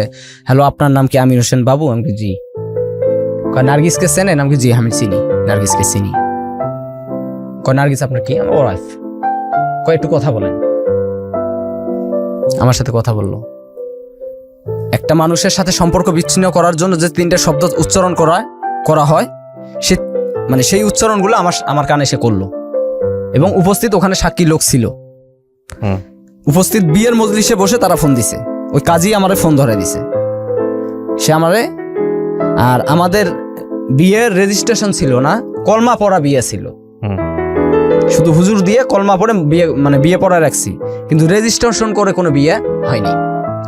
Speaker 1: হ্যালো আপনার নাম কি? আমির হোসেন বাবু। আমি কি জি। কয় নার্গিসকে চেনেন? আমি কি জি আমি চিনি, নার্গিসকে চিনি। কয় নার্গিস আপনার কি? আমার ওয়াইফ। কয় একটু কথা বলেন। আমার সাথে কথা বললো। একটা মানুষের সাথে সম্পর্ক বিচ্ছিন্ন করার জন্য যে 3টে শব্দ উচ্চারণ করা হয়, সে মানে সেই উচ্চারণগুলো আমার কানে সে করলো, এবং উপস্থিত ওখানে সাক্ষী লোক ছিল। উপস্থিত বিয়ের মজলিসে বসে তারা ফোন দিছে, ওই কাজী আমারে ফোন ধরে দিছে সে আমারে। আর আমাদের বিয়ের রেজিস্ট্রেশন ছিল না, কলমা পড়া বিয়ে ছিল, শুধু হুজুর দিয়ে কলমা পড়ে বিয়ে মানে বিয়ে পড়া রাখছি, কিন্তু রেজিস্ট্রেশন করে কোনো বিয়ে হয়নি।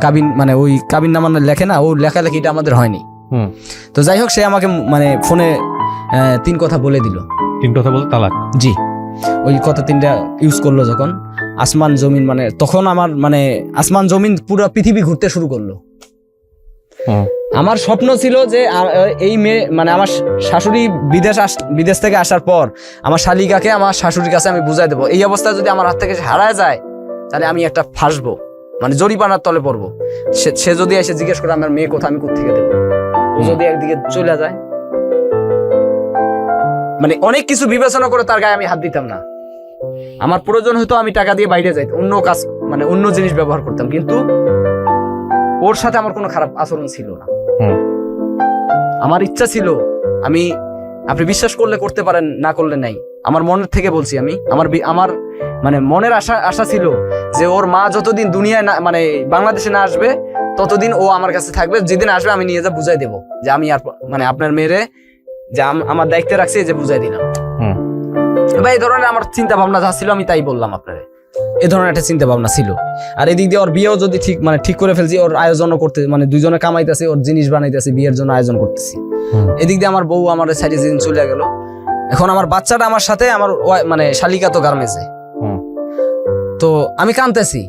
Speaker 1: কাবিন মানে ওই কাবিন নামা লেখে না, ও লেখালেখিটা আমাদের হয়নি। তো যাই হোক, সে আমাকে মানে ফোনে 3 কথা বলে দিল।
Speaker 2: 3 কথা বলতে তালাক? জি।
Speaker 1: ওই কথা 3টা ইউজ করলো যখন, আসমান জমিন, মানে তখন আমার মানে আসমান জমিন পুরো পৃথিবী ঘুরতে শুরু করলো। আমার স্বপ্ন ছিল যে এই মেয়ে মানে আমার শাশুড়ি বিদেশ থেকে আসার পর আমার শালিকাকে আমার শাশুড়ির কাছে আমি বুঝাই দেবো, এই অবস্থায় যদি আমার হাত থেকে হারায় যায় তাহলে আমি একটা ফাঁসবো, মানে জরিপানার তলে পড়বো। সে যদি এসে জিজ্ঞেস করে আমার মেয়ে কোথা, আমি কোথেকে দেবো, যদি একদিকে চলে যায়, মানে অনেক কিছু বিবেচনা করে তার গায়ে আমি হাত দিতাম না। আমার প্রয়োজন হয়তো আমি টাকা দিয়ে বাইরে যাইতাম, অন্য কাজ মানে অন্য জিনিস ব্যবহার করতাম, কিন্তু ওর সাথে আমার কোনো খারাপ আচরণ ছিল না। আমার ইচ্ছা ছিল, আপনি বিশ্বাস করলে করতে পারেন, না করলে নাই, আমার মনের থেকে বলছি আমি, আমার মানে মনের আশা ছিল যে ওর মা যতদিন দুনিয়ায় না মানে বাংলাদেশে না আসবে ততদিন ও আমার কাছে থাকবে, যেদিন আসবে আমি নিয়ে যা বুঝাই দেবো যে আমি আর মানে আপনার মেয়েরে যে আমার দায়িত্বে রাখছি, যে বুঝাই দিলাম। বা এই ধরনের আমার চিন্তা ভাবনা যা ছিল আমি তাই বললাম আপনারে, এই ধরনের একটা চিন্তা ভাবনা ছিল। আর এদিক দিয়ে ওর বিয়েও যদি ঠিক করে ফেলছি, ওর আয়োজনও করতে মানে 2জনে কামাইতেছি, ওর জিনিস বানাইতেছি, বিয়ের জন্য আয়োজন করতেছি। এদিক দিয়ে আমার বউ আমার সাইডে যেদিন চলে গেল, এখন আমার বাচ্চাটা আমার সাথে, আমার মানে শালিকা তো গার্মেন্টসে। তো আমি কাঁদতেছি,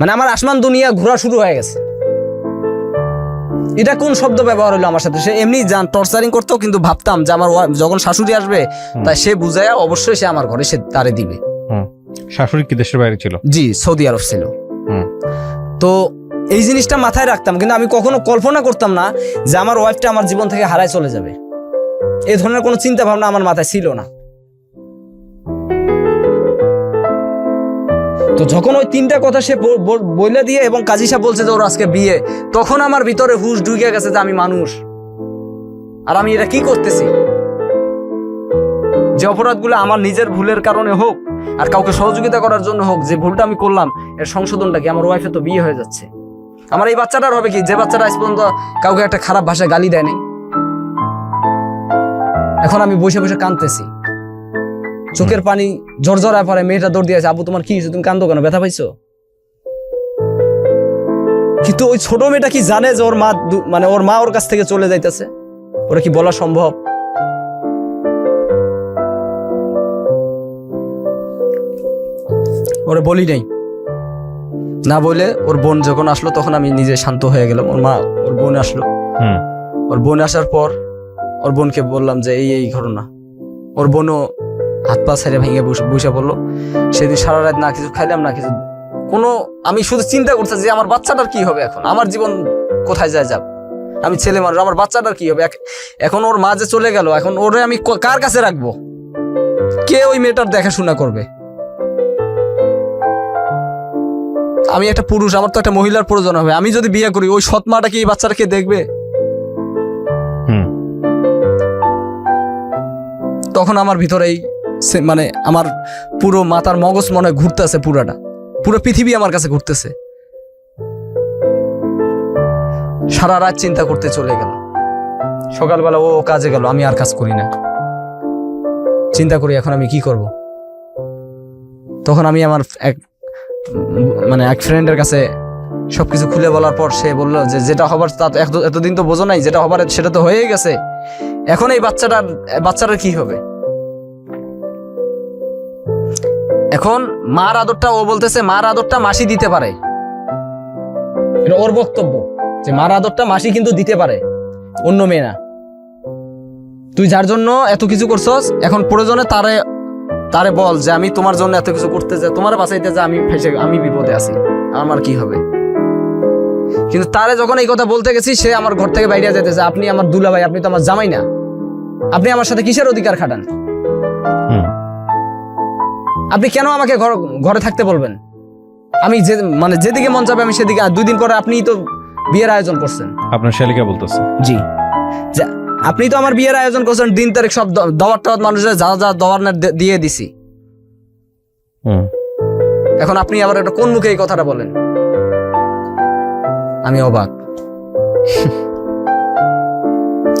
Speaker 1: মানে আমার আসমান দুনিয়া ঘোরা শুরু হয়ে গেছে। এটা কোন শব্দ ব্যবহার হলো আমার সাথে? সে এমনি টর্চারিং করতো, কিন্তু ভাবতাম যে আমার যখন শাশুড়ি আসবে তাই সে বুঝায়া অবশ্যই সে আমার ঘরে সে তারে দিবে।
Speaker 2: শাশুড়ি কি দেশের বাইরে ছিল?
Speaker 1: জি, সৌদি আরব ছিল। তো এই জিনিসটা মাথায় রাখতাম, কিন্তু আমি কখনো কল্পনা করতাম না যে আমার ওয়াইফটা আমার জীবন থেকে হারায় চলে যাবে। এই ধরনের কোনো চিন্তা ভাবনা আমার মাথায় ছিল না। তো যখন ওই 3টা কথা সে বলে দিয়ে এবং কাজী সাহেব বলছে যে ওর আজকে বিয়ে, তখন আমার ভিতরে হুশ ঢুকে গেছে যে আমি মানুষ, আর আমি এটা কি করতেছি। যে অপরাধগুলো আমার নিজের ভুলের কারণে হোক আর কাউকে সহযোগিতা করার জন্য হোক, যে ভুলটা আমি করলাম এর সংশোধনটা কি? আমার ওয়াইফে তো বিয়ে হয়ে যাচ্ছে, আমার এই বাচ্চাটার হবে কি? যে বাচ্চাটা আজ পর্যন্ত কাউকে একটা খারাপ ভাষায় গালি দেয়নি। এখন আমি বসে বসে কাঁদতেছি, চোখের পানি ঝরঝরায় পড়ে। মেয়েটা দৌড় দিয়েছে, আবু তোমার কি হয়েছে, তুমি কান্দো কেন, ব্যথা পাইছো? কিন্তু ওই ছোট মেয়েটা কি জানে যে ওর মা মানে ওর মা ওর কাছ থেকে চলে যাইতেছে? ওরা কি বলা সম্ভব? ওরা বলি নাই, না বলে ওর বোন যখন আসলো তখন আমি নিজে শান্ত হয়ে গেলাম। ওর বোন আসলো, ওর বোন আসার পর ওর বোনকে বললাম যে এই ঘটনা। ওর বোনও হাত পা ছেড়ে ভেঙে বসে পড়লো। সেদিন সারা রাত না কিছু খাইলাম না কিছু কোনো, আমি শুধু চিন্তা করছি যে আমার বাচ্চাটার কি হবে, এখন আমার জীবন কোথায় যায় যাক, আমি ছেলে মানুষ, আমার বাচ্চাটার কি হবে। এখন ওর মা যে চলে গেল, এখন ওরে আমি কার কাছে রাখবো? কে ওই মেয়েটার দেখাশোনা করবে? আমি একটা পুরুষ, আমার তো একটা মহিলার প্রয়োজন হবে। আমি যদি বিয়ে করি, ওই সৎ মাটা কি এই বাচ্চাটাকে দেখবে? তখন আমার ভিতরেই মানে আমার পুরো মাথার মগজ মনে ঘুরতেছে, পুরো পৃথিবী আমার কাছে ঘুরতেছে। সারা রাত চিন্তা করতে চলে গেল। সকালবেলা ও কাজে গেল, আমি আর কাজ করি না, চিন্তা করি এখন আমি কি করব। তখন আমি আমার এক ফ্রেন্ডের কাছে সবকিছু খুলে বলার পর সে বললো যে যেটা হবার তা এতদিন তো বোঝো নাই, যেটা হবার সেটা তো হয়েই গেছে, এখন এই বাচ্চাটার কি হবে? এখন মার আদরটা, ও বলতেছে মার আদরটা মাসি দিতে পারে, এটা ওর বক্তব্য যে মার আদরটা মাসি কিন্তু দিতে পারে, অন্য মেয়ে না। তুই যার জন্য এত কিছু করছস, এখন প্রয়োজনে তারে বল যে আমি তোমার জন্য এত কিছু করতে যাই, তোমার বাঁচাইতে যা, আমি বিপদে আছি, আমার কি হবে? কিন্তু তারে যখন এই কথা বলতে গেছি, সে আমার ঘর থেকে বাইরে যেতেছে, আপনি আমার দুলাভাই, আপনি তো আমার জামাই না, আপনি আমার সাথে কিসের অধিকার খাটান? আপনি কেন আমাকে ঘরে থাকতে বলবেন? আমি যেদিকে মন চাবে আমি সেদিকে। 2 দিন পরে আপনি তো বিয়ের আয়োজন করছেন।
Speaker 2: আপনার শালিকা বলতেছে?
Speaker 1: জি, আপনি তো আমার বিয়ের আয়োজন করছেন, দিন তারিখ সব দাওয়াত মানুষের যা যা দাওয়ার দিয়ে দিছি। এখন আপনি আবার একটা কোন মুখে এই কথাটা বলেন? আমি অবাক।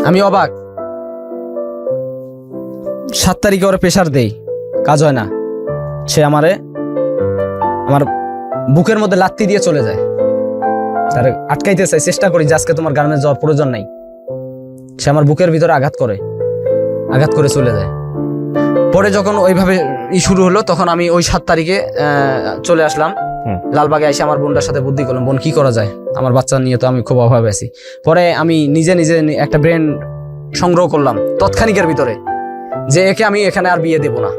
Speaker 1: আমি অবাক। 7 তারিখে ওরা প্রেশার দেই, কাজ হয় না। সে আমার বুকের মধ্যে লাত্তি দিয়ে চলে যায়, তার আটকাইতে চাই, চেষ্টা করি যে আজকে তোমার গার্মেন্টস যাওয়ার প্রয়োজন নাই। সে আমার বুকের ভিতরে আঘাত করে চলে যায়। পরে যখন ওইভাবে শুরু হলো, তখন আমি ওই 7 তারিখে চলে আসলাম লালবাগে। এসে আমার বোনটার সাথে বুদ্ধি করলাম, বোন কি করা যায়, আমার বাচ্চা নিয়ে তো আমি খুব অভাবে আছি। পরে আমি নিজে একটা ব্রেন সংগ্রহ করলাম তৎক্ষণিকের ভিতরে, যে একে আমি এখানে আর বিয়ে দেব না,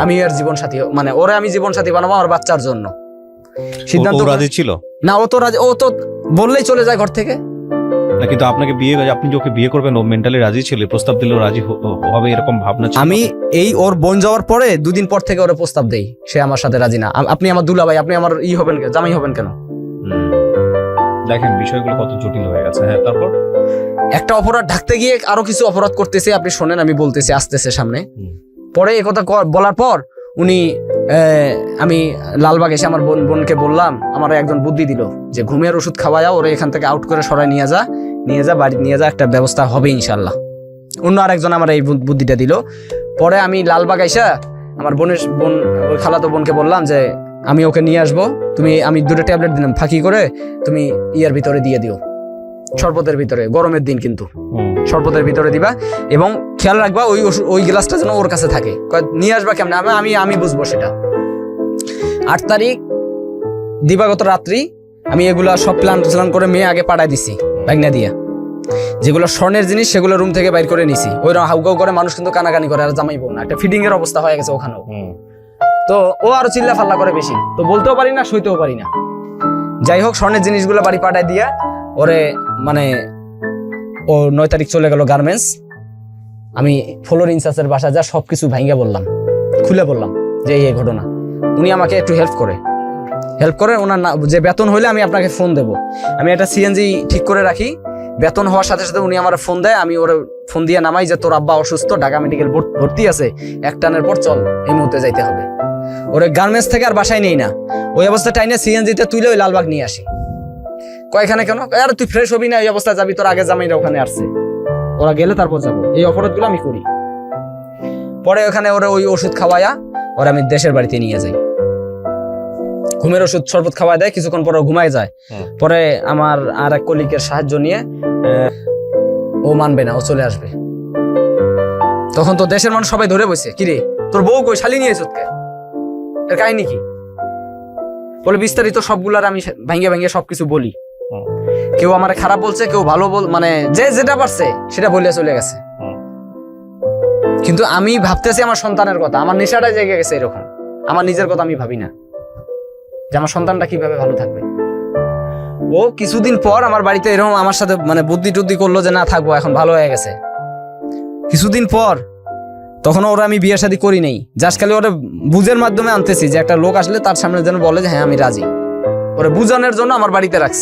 Speaker 1: আমি এর জীবন সাথী, ওরে আমি জীবন সাথী বানাবো আমার বাচ্চার জন্য। সিদ্ধান্ত
Speaker 2: রাজি ছিল
Speaker 1: না, ও তো বললেই চলে যায় ঘর থেকে
Speaker 2: না। কিন্তু আপনি যে ওকে বিয়ে করবেন, ও মেন্টালি রাজি ছিল, প্রস্তাব দিলেও রাজি হবে এরকম ভাবনা ছিল?
Speaker 1: আমি ওর বোন যাওয়ার পরে 2 দিন পর থেকে ওরে প্রস্তাব দেই, সে আমার সাথে রাজি না। আপনি আমার দুলাভাই, আপনি আমার হবেন, জামাই হবেন কেন?
Speaker 2: দেখেন বিষয়গুলো কত জটিল হয়ে গেছে। হ্যাঁ, তারপর
Speaker 1: একটা অপরাধ ঢাকতে গিয়ে আরো কিছু অপরাধ করতেছে। আপনি শোনেন, আমি বলতেছি, আসতেছে সামনে। পরে এই কথা বলার পর আমি লালবাগ এসে আমার বোনকে বললাম, আমার একজন বুদ্ধি দিল যে ঘুমের ওষুধ খাওয়ায়া ওরে এখান থেকে আউট করে সরাই নিয়ে যা বাড়ি নিয়ে যা, একটা ব্যবস্থা হবে ইনশাল্লাহ। অন্য আরেকজন আমার এই বুদ্ধিটা দিল। পরে আমি লালবাগ এসে আমার বোন ওই খালাতো বোনকে বললাম যে আমি ওকে নিয়ে আসবো, আমি 2টা ট্যাবলেট দিলাম, ফাঁকি করে তুমি ইয়ার ভিতরে দিয়ে দিও, শরবতের ভিতরে, গরমের দিন কিন্তু শরবতের ভিতরে দিবা, এবং খেয়াল রাখবা ওই গ্লাসটা যেন ওর কাছে থাকে। নিয়ে আসবা কেমন, আমি বুঝবো সেটা। 8 তারিখ দিবাগত রাত্রি আমি এগুলা সব প্ল্যান করে মেয়ে আগে পাঠাই দিছি ভাগনা দিয়া। যেগুলো স্বর্ণের জিনিস সেগুলো রুম থেকে বাইর করে নিছি। ওই হাউকাউ করে মানুষ কিন্তু কানাকানি করে আর জামাইবো না, একটা ফিডিং এর অবস্থা হয়ে গেছে ওখানেও। তো ও আরো চিল্লা ফাল্লা করে বেশি, তো বলতেও পারি না সইতেও পারি না। যাই হোক স্বর্ণের জিনিসগুলো বাড়ি পাঠায় দিয়ে ওরে মানে ও 9 তারিখ চলে গেল গার্মেন্টস। আমি ফ্লোর ইনচার্জের বাসা যা সবকিছু ভাঙ্গা বললাম, খুলে বললাম যে এই ঘটনা। উনি আমাকে একটু হেল্প করে ওনার যে বেতন হইলে আমি আপনাকে ফোন দেব। আমি একটা সিএনজি ঠিক করে রাখি, বেতন হওয়ার সাথে সাথে উনি আমার ফোন দেয়, আমি ওর ফোন দিয়ে নামাই যে তোর আব্বা অসুস্থ, ঢাকা মেডিকেল ভর্তি আছে, এক টানের পর চল, এই মুহূর্তে যাইতে হবে। ওরে গার্মেন্টস থেকে আর বাসায় নেই না, ওই অবস্থা টাইনে সিএনজিতে তুইলে ওই লালবাগ নিয়ে আসি। কয়খানে কেন? আর তুই ফ্রেশ হবি না, এই অবস্থা যাবি, তোর আগে জামাইরা ওখানে আসছে, ওরা গেলে তারপর যাবো। এই অপরাধগুলো আমি করি। পরে ওখানে ওরা ওই ওষুধ খাওয়ায়া ওরা আমি দেশের বাড়িতে নিয়ে যাই। ঘুমের ওষুধ শরবত খাওয়া দেয়, কিছুক্ষণ পরে ঘুমায় যায়। পরে আমার আর এক কলিগের সাহায্য নিয়ে ও মানবে না, ও চলে আসবে। তখন তো দেশের মানুষ সবাই ধরে বসে, কিরে তোর বউ কই, শালি নিয়ে চোখকে, এর কাহিনী কি? বলে বিস্তারিত সবগুলার আমি ভাঙ্গে সবকিছু বলি। কেউ আমার খারাপ বলছে, কেউ ভালো মানে যে যেটা পারছে সেটা বলে চলে গেছে। কিন্তু আমি ভাবতেছি আমার সন্তানের কথা, আমার নেশাটা জেগে গেছে এরকম। আমার নিজের কথা আমি ভাবি না যে আমার সন্তানটা কিভাবে ভালো থাকবে। ও কিছুদিন পর আমার বাড়িতে এরকম আমার সাথে মানে বুদ্ধি টুদ্ধি করলো যে না থাকবো, এখন ভালো হয়ে গেছে। কিছুদিন পর তখন ওরা আমি বিয়ে শাদী করি নাই, জাস্ট খালি ওরা বুঝের মাধ্যমে আনতেছি যে একটা লোক আসলে তার সামনে যেন বলে যে হ্যাঁ আমি রাজি। ওরা বুঝানোর জন্য আমার বাড়িতে রাখছি।